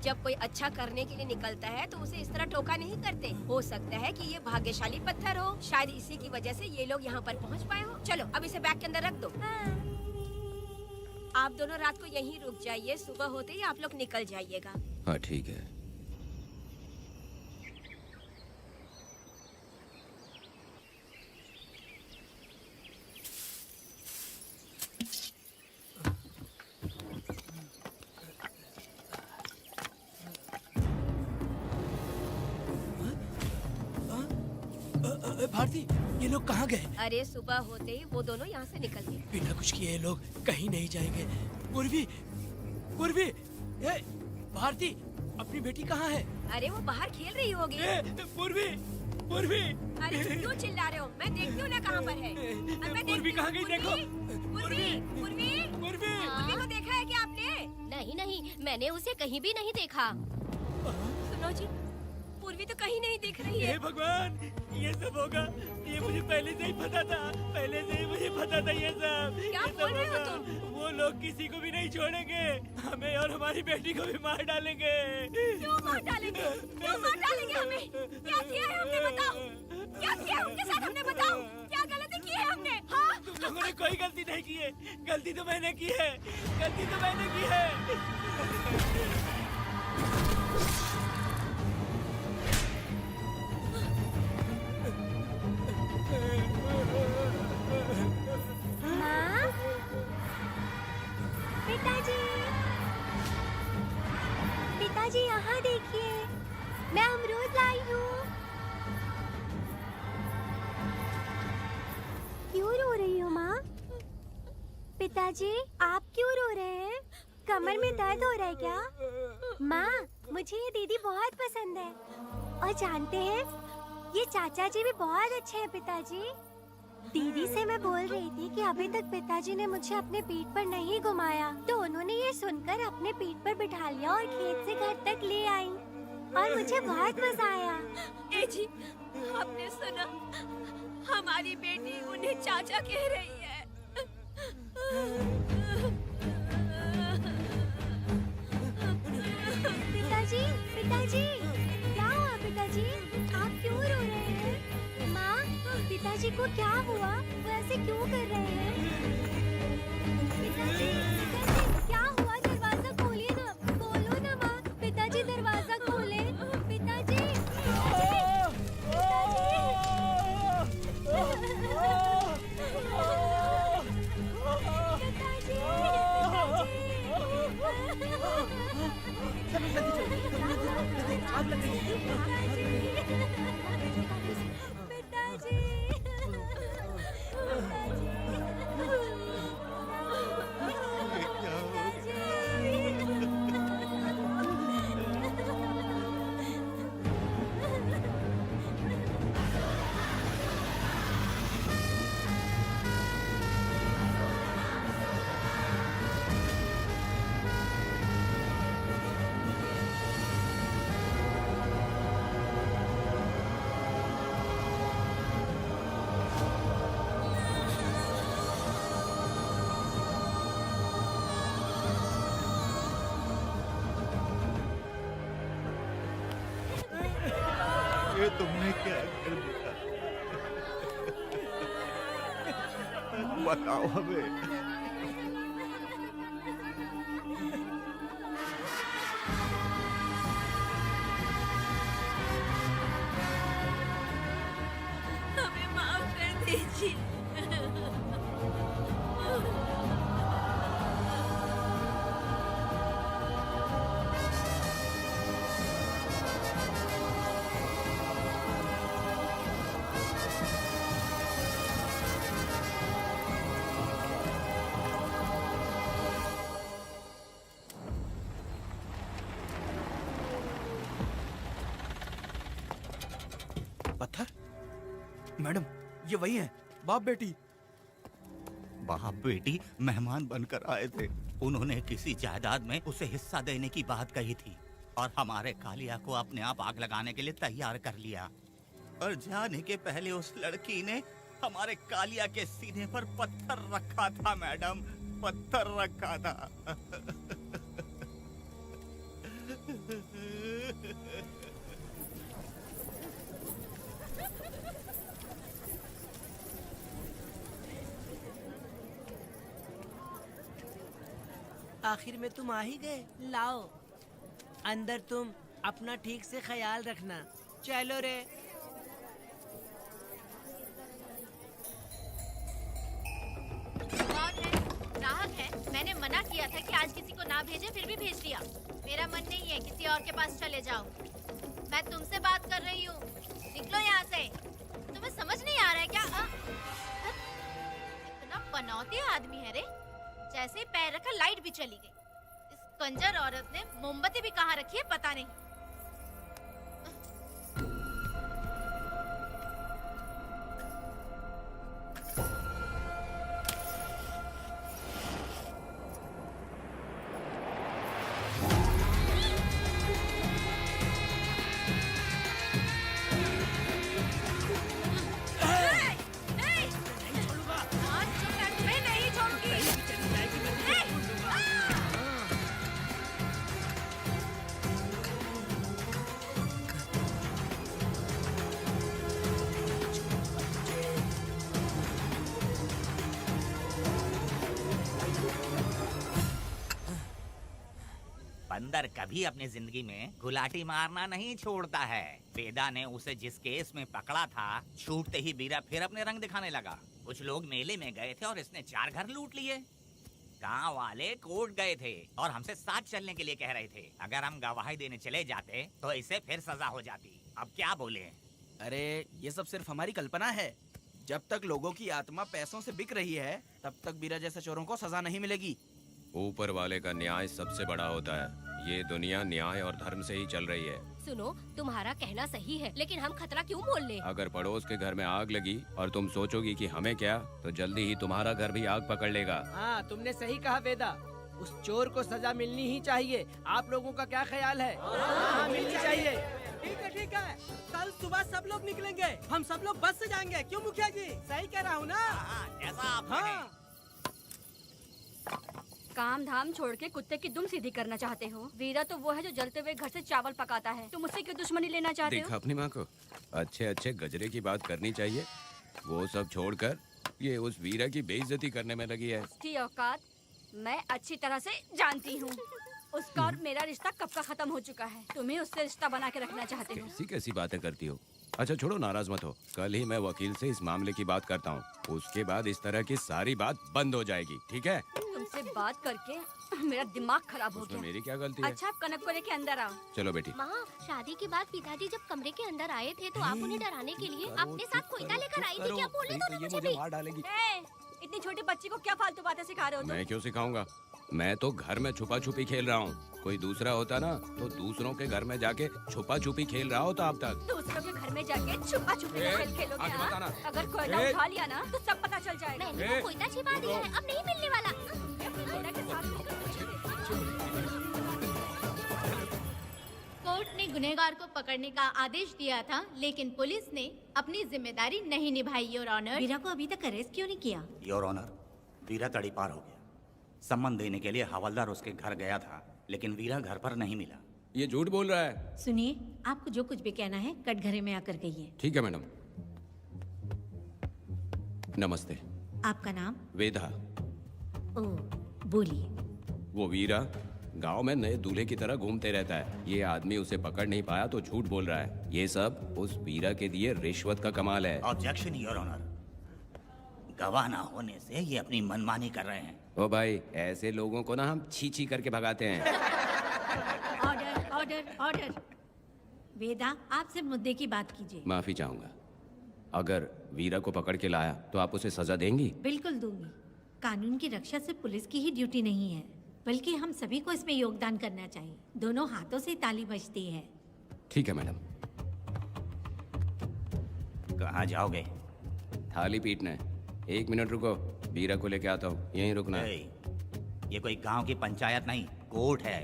जब कोई अच्छा करने के लिए निकलता है तो उसे इस तरह टोका नहीं करते। हो सकता है कि ये भाग्यशाली पत्थर हो, शायद इसी की वजह से ये लोग यहाँ पर पहुँच पाए हो। चलो अब इसे बैग के अंदर रख दो। आप दोनों रात को यहीं रुक जाइए, सुबह होते ही आप लोग निकल जाइएगा। हाँ ठीक है। भारती, ये लोग कहाँ गए? अरे सुबह होते ही वो दोनों यहाँ से निकल गए। बिना कुछ किए ये लोग कहीं नहीं जाएंगे। पूर्वी, पूर्वी, भारती, अपनी बेटी कहाँ है? अरे वो बाहर खेल रही होगी। पूर्वी, पूर्वी। अरे क्यों चिल्ला रहे हो? मैं देखती हूँ ना कहाँ पर है। पूर्वी कहाँ गई? देखो। पूर्वी, पूर्वी, पूर्वी को देखा है क्या आपने? नहीं नहीं, मैंने उसे कहीं भी नहीं देखा। सुनो जी, पूर्वी तो कहीं नहीं दिख रही है। हे भगवान, ये सब होगा, ये मुझे पहले से ही पता था। पहले से ही मुझे पता था ये सब। क्या बोल रहे हो तुम? वो लोग किसी को भी नहीं छोड़ेंगे, हमें और हमारी बेटी को भी मार डालेंगे। क्यों मार डालेंगे? क्यों मार डालेंगे हमें? क्या किया है हमने बताओ? क्या किया है उनके साथ हमने बताओ? क्या गलती की है हमने? हाँ? तुम लोगों ने कोई गलती नहीं की है। गलती तो मैंने की है, गलती तो मैंने की है। माँ, पिताजी, पिताजी यहाँ देखिए, मैं अमरूद लाई हूँ। क्यों रो रही हो माँ? पिताजी, आप क्यों रो रहे हैं? कमर में दर्द हो रहा है क्या? माँ, मुझे ये दीदी बहुत पसंद है। और जानते हैं, ये चाचा जी भी बहुत अच्छे हैं पिताजी। दीदी से मैं बोल रही थी कि अभी तक पिताजी ने मुझे अपने पीठ पर नहीं घुमाया, तो उन्होंने ये सुनकर अपने पीठ पर बिठा लिया और खेत से घर तक ले आई और मुझे बहुत मजा आया। ए जी, आपने सुना? हमारी बेटी उन्हें चाचा कह रही है। पिताजी, पिताजी, क्या हुआ पिताजी? आप क्यों रो रहे हैं? माँ, पिताजी को क्या हुआ? वो ऐसे क्यों कर रहे हैं? पिताजी, पिताजी, क्या हुआ? दरवाजा खोलिए ना, खोलो ना माँ। पिताजी दरवाजा खोले। पिताजी, आग लग गई है। ये तुमने क्या कर दिया? बताओ हमें। हमें माफ कर दीजिए। पत्थर? मैडम, ये वही है, बाप बेटी। बाप बेटी मेहमान बनकर आए थे। उन्होंने किसी जायदाद में उसे हिस्सा देने की बात कही थी और हमारे कालिया को अपने आप आग लगाने के लिए तैयार कर लिया। और जाने के पहले उस लड़की ने हमारे कालिया के सीने पर पत्थर रखा था मैडम, पत्थर रखा था। आखिर में तुम आ ही गए। लाओ अंदर, तुम अपना ठीक से ख्याल रखना। चलो रे। ग्राहक है, मैंने मना किया था कि आज किसी को ना भेजे, फिर भी भेज दिया। मेरा मन नहीं है, किसी और के पास चले जाओ। मैं तुमसे बात कर रही हूँ, निकलो यहाँ से। तुम्हें समझ नहीं आ रहा है क्या? इतना पनौती आदमी है रे, जैसे ही पैर रखा लाइट भी चली गई। इस कंजर औरत ने मोमबत्ती भी कहाँ रखी है पता नहीं। बंदर कभी अपनी जिंदगी में गुलाटी मारना नहीं छोड़ता है। वेदा ने उसे जिस केस में पकड़ा था, छूटते ही वीरा फिर अपने रंग दिखाने लगा। कुछ लोग मेले में गए थे और इसने 4 घर लूट लिए। गांव वाले कोर्ट गए थे और हमसे साथ चलने के लिए कह रहे थे। अगर हम गवाही देने चले जाते तो इसे फिर सजा हो जाती। अब क्या बोले? अरे ये सब सिर्फ हमारी कल्पना है। जब तक लोगों की आत्मा पैसों से बिक रही है, तब तक वीरा जैसे चोरों को सजा नहीं मिलेगी। ऊपर वाले का न्याय सबसे बड़ा होता है। ये दुनिया न्याय और धर्म से ही चल रही है। सुनो, तुम्हारा कहना सही है, लेकिन हम खतरा क्यों मोल ले? अगर पड़ोस के घर में आग लगी और तुम सोचोगी कि हमें क्या, तो जल्दी ही तुम्हारा घर भी आग पकड़ लेगा। हाँ, तुमने सही कहा वेदा। उस चोर को सजा मिलनी ही चाहिए। आप लोगों का क्या ख्याल है? हाँ, मिलनी चाहिए। ठीक है। कल सुबह सब लोग निकलेंगे। हम सब लोग बस से जाएंगे। क्यों मुखिया जी? सही कह रहा हूँ ना? ऐसा आप कहें। काम धाम छोड़ के कुत्ते की दुम सीधी करना चाहते हो? वीरा तो वो है जो जलते हुए घर से चावल पकाता है। तुम उससे क्यों दुश्मनी लेना चाहते हो? देखा अपनी माँ को, अच्छे अच्छे गजरे की बात करनी चाहिए। वो सब छोड़कर ये उस वीरा की बेइज्जती करने में लगी है। उसकी औकात मैं अच्छी तरह से जानती हूँ। उसका और मेरा रिश्ता कब का खत्म हो चुका है। तुम्हें उससे रिश्ता बना के रखना चाहते हो। कैसी कैसी बातें करती हो। अच्छा छोड़ो, नाराज मत हो। कल ही मैं वकील से इस मामले की बात करता हूँ। उसके बाद इस तरह की सारी बात बंद हो जाएगी, ठीक है? तुमसे बात करके मेरा दिमाग खराब हो गया। मेरी क्या गलती है? अच्छा, आप कनक को लेके अंदर आओ। चलो बेटी। माँ, शादी के बाद पिताजी जब कमरे के अंदर आए थे तो आप उन्हें डराने के लिए अपने साथ कोयता लेकर आई थी। क्या बोले तो मुझे भी? मार डालेगी। इतनी छोटी बच्ची को क्या फालतू बातें सिखा रहे हो तुम? मैं क्यों सिखाऊंगा? मैं तो घर में छुपा छुपी खेल रहा हूँ। कोई दूसरा होता ना तो दूसरों के घर में जाके छुपा छुपी खेल रहा होता अब तक। दूसरों के घर में जाके छुपा छुपी खेल खेलोगे? आगे बताना। अगर कोयला उठा लिया ना तो सब पता चल जाएगा। मैंने वो कोयता छिपा दिया है, अब नहीं मिलने वाला। कोर्ट ने गुनहगार को पकड़ने का आदेश दिया था, लेकिन पुलिस ने अपनी जिम्मेदारी नहीं निभाई। योर ऑनर, वीरा को अभी तक अरेस्ट क्यों नहीं किया? योर ऑनर, वीरा तड़ी पार हो गया। सम्मान देने के लिए हवलदार उसके घर गया था, लेकिन वीरा घर पर नहीं मिला। ये झूठ बोल रहा है। सुनिए, आपको जो कुछ भी कहना है कटघरे में आकर कहिए। ठीक है मैडम। नमस्ते। आपका नाम? वेदा। ओ, बोलिए। वो वीरा गांव में नए दूल्हे की तरह घूमते रहता है। ये आदमी उसे पकड़ नहीं पाया तो झूठ बोल रहा है। ये सब उस वीरा के दिए रिश्वत का कमाल है। ऑब्जेक्शन योर ऑनर, गवाह ना होने से ये अपनी मनमानी कर रहे हैं। ओ भाई, ऐसे लोगों को ना हम छी छी करके भगाते हैं। Order, order, order. वेदा, आपसे मुद्दे की बात कीजिए। माफी चाहूंगा। अगर वीरा को पकड़ के लाया तो आप उसे सजा देंगी? बिल्कुल दूंगी। कानून की रक्षा सिर्फ पुलिस की ही ड्यूटी नहीं है, बल्कि हम सभी को इसमें योगदान करना चाहिए। दोनों हाथों से ताली बजती है। ठीक है मैडम। कहाँ जाओगे? थाली पीटना है। 1 मिनट रुको। वीरा को लेके आता हूँ, यहीं रुकना है। ये कोई गांव की पंचायत नहीं, कोर्ट है।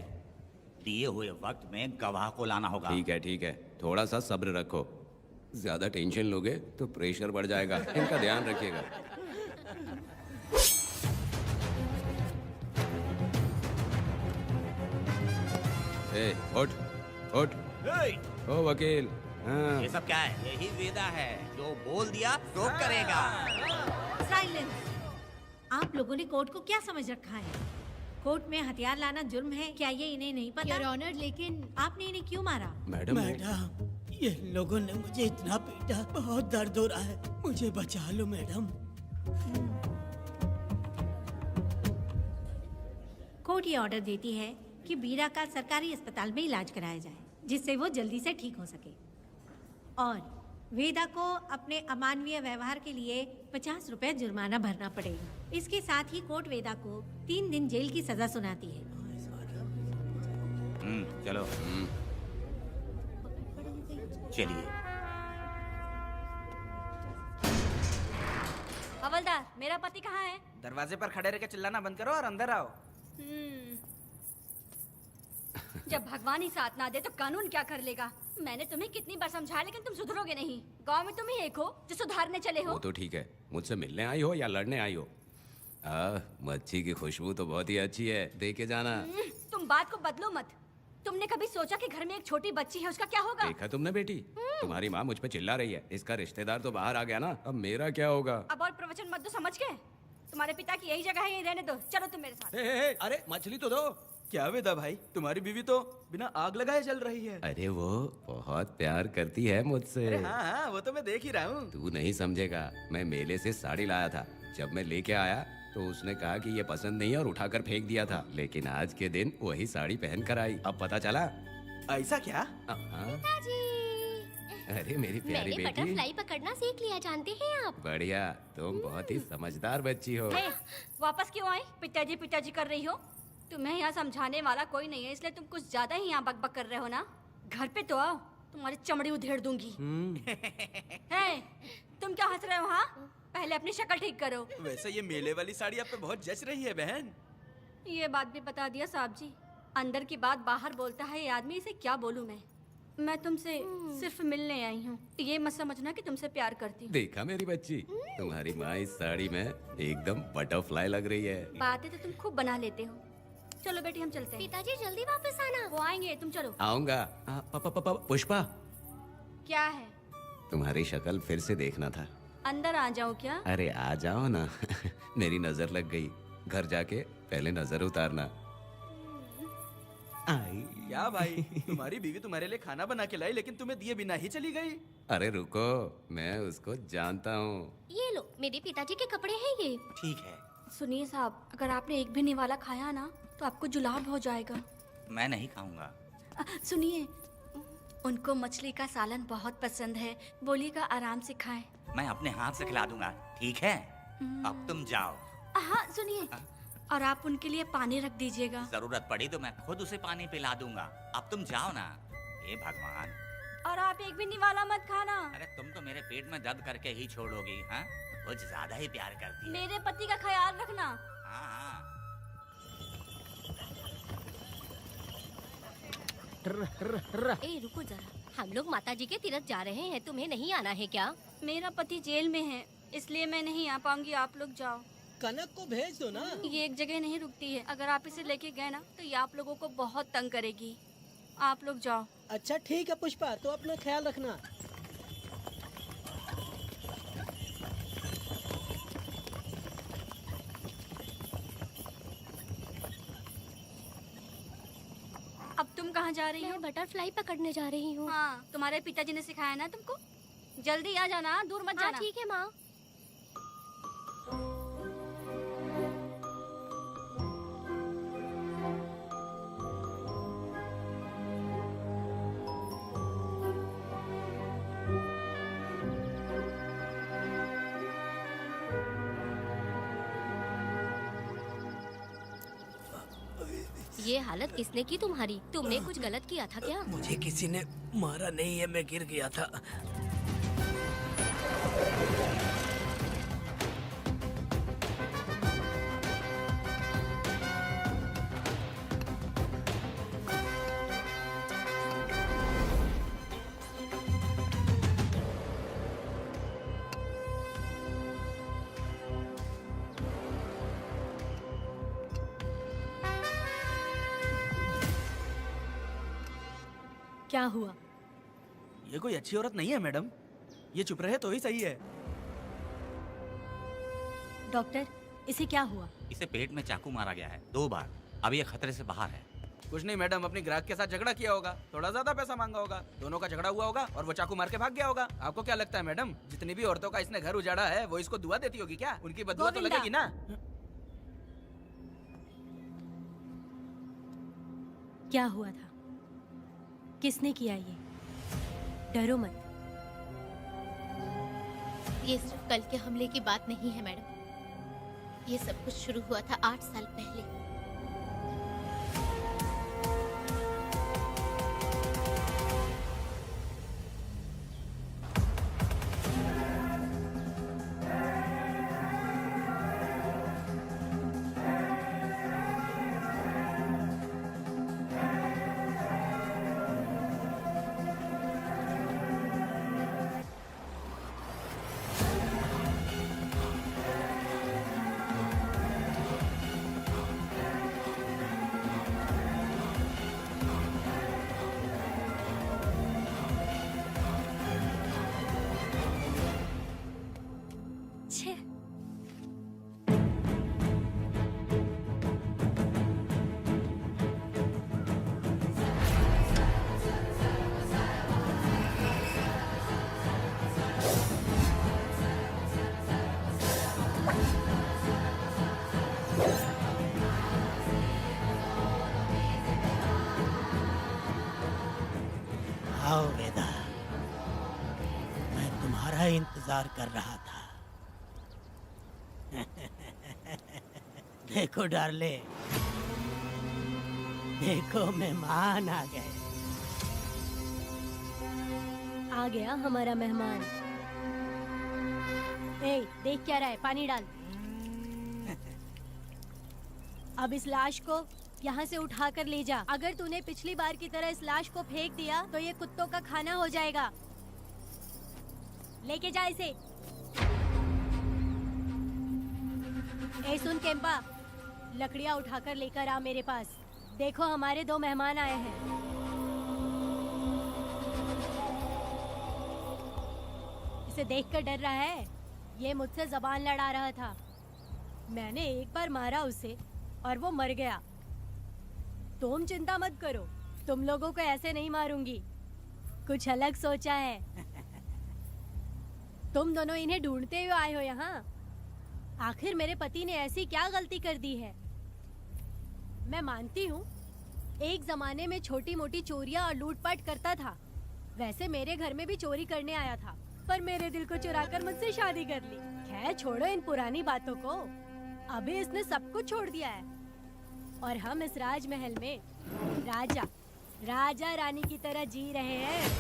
दिए हुए वक्त में गवाह को लाना होगा। ठीक है, थोड़ा सा सब्र रखो। ज्यादा टेंशन लोगे तो प्रेशर बढ़ जाएगा, इनका ध्यान रखिएगा। ए, उठ। ओ वकील। हाँ। ये सब क्या है? यही वेदा है, जो बोल दिया तो करेगा। साइलेंस। आप लोगों ने कोर्ट को क्या समझ रखा है? कोर्ट में हथियार लाना जुर्म है, क्या ये इन्हें नहीं पता? योर ऑनर, लेकिन आपने इन्हें क्यों मारा? मैडम, ये लोगों ने मुझे इतना पीटा, बहुत दर्द हो रहा है, मुझे बचा लो मैडम। कोर्ट ये ऑर्डर देती है कि वीरा का सरकारी अस्पताल में इलाज कराया जाए, जिससे वो जल्दी से ठीक हो सके। और वेदा को अपने अमानवीय व्यवहार के लिए 50 रुपए जुर्माना भरना पड़ेगा। इसके साथ ही कोर्ट वेदा को 3 दिन जेल की सजा सुनाती है। चलो। चलिए। हवलदार, मेरा पति कहाँ है? दरवाजे पर खड़े रह के चिल्लाना बंद करो और अंदर आओ। जब भगवान ही साथ ना दे तो कानून क्या कर लेगा? मैंने तुम्हें कितनी बार समझाया, लेकिन तुम सुधरोगे नहीं। गांव में तुम ही एक हो जो सुधारने चले हो। वो तो ठीक है, मुझसे मिलने आई हो या लड़ने आई हो। मच्छी की खुशबू तो बहुत ही अच्छी है, दे के जाना। तुम बात को बदलो मत। तुमने कभी सोचा कि घर में एक छोटी बच्ची है, उसका क्या होगा? देखा तुमने बेटी, तुम्हारी माँ मुझ पे चिल्ला रही है। इसका रिश्तेदार तो बाहर आ गया ना, अब मेरा क्या होगा? अब और प्रवचन मत दो, समझ के। तुम्हारे पिता की यही जगह है, यही रहने दो। चलो तुम मेरे साथ। अरे मछली तो दो। क्या वेदा भाई, तुम्हारी बीवी तो बिना आग लगाए जल रही है। अरे वो बहुत प्यार करती है मुझसे। अरे हाँ, वो तो मैं देख ही रहा हूँ। तू नहीं समझेगा, मैं मेले से साड़ी लाया था। जब मैं लेके आया तो उसने कहा कि ये पसंद नहीं है और उठाकर फेंक दिया था, लेकिन आज के दिन वही साड़ी पहन कर आई। अब पता चला। ऐसा क्या? अरे मेरी प्यारी मैंने बेटी, बटरफ्लाई पकड़ना सीख लिया, जानते हैं आप? बढ़िया, तुम बहुत ही समझदार बच्ची हो। हे, वापस क्यों आई? पिताजी कर रही हो। तुम्हें यहाँ समझाने वाला कोई नहीं है, इसलिए तुम कुछ ज्यादा ही यहाँ बकबक कर रहे हो ना। घर पे तो आओ, तुम्हारी चमड़ी उधेड़ दूंगी। हे, तुम क्या हंस रहे हो? हाँ, पहले अपनी शक्ल ठीक करो। वैसे ये मेले वाली साड़ी आप पे बहुत जच रही है बहन। ये बात भी बता दिया साहब जी। अंदर की बात बाहर बोलता है ये आदमी, इसे क्या बोलूं मैं तुमसे सिर्फ मिलने आई हूँ। ये मत समझना कि तुमसे प्यार करती हूँ। देखा मेरी बच्ची, तुम्हारी माँ इस साड़ी में एकदम बटरफ्लाई लग रही है। बातें तो तुम खूब बना लेते हो। चलो बेटी, हम चलते हैं। पिताजी जल्दी वापस आना। वो आएंगे, तुम चलो। आऊंगा। पुष्पा, क्या है? तुम्हारी शक्ल फिर से देखना था। अंदर आ जाओ क्या? अरे आ जाओ ना। मेरी नजर लग गई, घर जाके पहले नजर उतारना। क्या भाई, तुम्हारी बीवी तुम्हारे लिए खाना बना के लाई, लेकिन तुम्हें दिए बिना ही चली गई। अरे रुको, मैं उसको जानता हूँ। ये लो, मेरे पिताजी के कपड़े हैं ये। ठीक है। सुनिए साहब, अगर आपने एक भी निवाला खाया ना तो आपको जुलाब हो जाएगा। मैं नहीं खाऊंगा। सुनिए, उनको मछली का सालन बहुत पसंद है, बोलिएगा आराम से खाएं। मैं अपने हाथ से खिला दूंगा, ठीक है? अब तुम जाओ। हाँ सुनिए, और आप उनके लिए पानी रख दीजिएगा। जरूरत पड़ी तो मैं खुद उसे पानी पिला दूंगा। अब तुम जाओ ना। हे भगवान। और आप एक भी निवाला मत खाना। अरे तुम तो मेरे पेट में दर्द करके ही छोड़ोगी। हाँ, कुछ ज्यादा ही प्यार करती है। मेरे पति का ख्याल रखना। हाँ। ए रुको जरा, हम लोग माताजी के तीरथ जा रहे हैं, तुम्हें नहीं आना है क्या? मेरा पति जेल में है, इसलिए मैं नहीं आ पाऊंगी। आप लोग जाओ। कनक को भेज दो ना। ये एक जगह नहीं रुकती है, अगर आप इसे लेके गए ना तो ये आप लोगों को बहुत तंग करेगी। आप लोग जाओ। अच्छा ठीक है पुष्पा, तो अपना ख्याल रखना। अब तुम कहाँ जा रही हो? मैं बटरफ्लाई पकड़ने जा रही हूँ। हाँ, तुम्हारे पिताजी ने सिखाया ना तुमको। जल्दी आ जाना, दूर मत जाना। ठीक है माँ। ये हालत किसने की तुम्हारी? तुमने कुछ गलत किया था क्या? मुझे किसी ने मारा नहीं है, मैं गिर गया था। क्या हुआ? ये कोई अच्छी औरत नहीं है मैडम, ये चुप रहे तो ही सही है। डॉक्टर, इसे क्या हुआ? इसे पेट में चाकू मारा गया है 2 बार। अब ये खतरे से बाहर है। कुछ नहीं मैडम, अपनी ग्राहक के साथ झगड़ा किया होगा, थोड़ा ज्यादा पैसा मांगा होगा, दोनों का झगड़ा हुआ होगा और वो चाकू मार के भाग गया होगा। आपको क्या लगता है मैडम, जितनी भी औरतों का इसने घर उजाड़ा है वो इसको दुआ देती होगी क्या? उनकी बदुआ तो गोविंदा। लगेगी ना। क्या हुआ था? किसने किया ये? डरो मत। ये सिर्फ कल के हमले की बात नहीं है मैडम, ये सब कुछ शुरू हुआ था 8 साल पहले। आओ वेदा, मैं तुम्हारा इंतजार कर रहा था। देखो डार्ले, देखो मेहमान आ गए। आ गया हमारा मेहमान। ए, देख क्या रहा है? पानी डाल। अब इस लाश को यहाँ से उठा कर ले जा। अगर तूने पिछली बार की तरह इस लाश को फेंक दिया तो ये कुत्तों का खाना हो जाएगा। लेके जा इसे। ए सुन केम्पा, लकड़ियाँ उठाकर लेकर आ मेरे पास। देखो हमारे 2 मेहमान आए हैं। इसे देखकर डर रहा है? ये मुझसे जबान लड़ा रहा था। मैंने एक बार मारा उसे और वो मर गया। तुम चिंता मत करो, तुम लोगों को ऐसे नहीं मारूंगी। कुछ अलग सोचा है। तुम दोनों इन्हें ढूंढते हुए आए हो यहाँ। आखिर मेरे पति ने ऐसी क्या गलती कर दी है? मैं मानती हूँ एक जमाने में छोटी मोटी चोरियां और लूटपाट करता था। वैसे मेरे घर में भी चोरी करने आया था, पर मेरे दिल को चुराकर मुझसे शादी कर ली। खैर छोड़ो इन पुरानी बातों को। अभी इसने सब कुछ छोड़ दिया है और हम इस राजमहल में राजा रानी की तरह जी रहे हैं।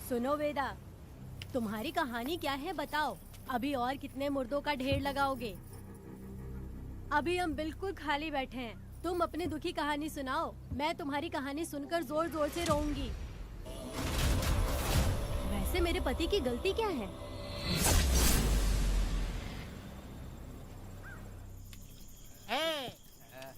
सुनो वेदा, तुम्हारी कहानी क्या है बताओ? अभी और कितने मुर्दों का ढेर लगाओगे? अभी हम बिल्कुल खाली बैठे हैं। तुम अपनी दुखी कहानी सुनाओ, मैं तुम्हारी कहानी सुनकर जोर जोर से रोऊंगी। वैसे मेरे पति की गलती क्या है?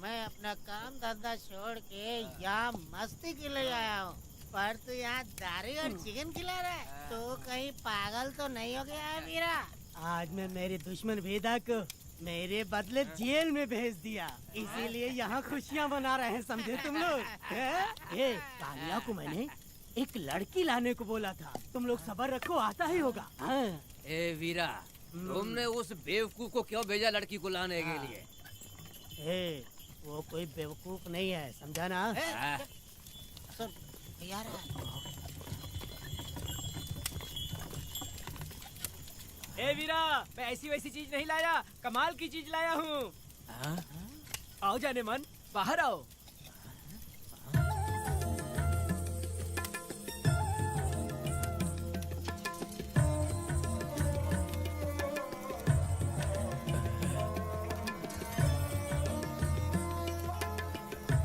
मैं अपना काम धंधा छोड़ के यहाँ मस्ती के लिए आया हूँ, पर तू यहाँ दारू और चिकन खिला रहा है। तो कहीं पागल तो नहीं हो गया है वीरा? आज मैं मेरे दुश्मन वेदा को मेरे बदले जेल में भेज दिया, इसीलिए यहाँ खुशियाँ मना रहे हैं, समझे तुम लोग? ए, कालिया को मैंने एक लड़की लाने को बोला था, तुम लोग सब्र रखो, आता ही होगा। हाँ। ए वीरा, तुमने उस बेवकूफ को क्यों भेजा लड़की को लाने के लिए? ए, वो कोई बेवकूफ नहीं है, समझा ना? सुन यार, ए वीरा, मैं ऐसी वैसी चीज नहीं लाया, कमाल की चीज लाया हूँ। आओ जाने मन, बाहर आओ।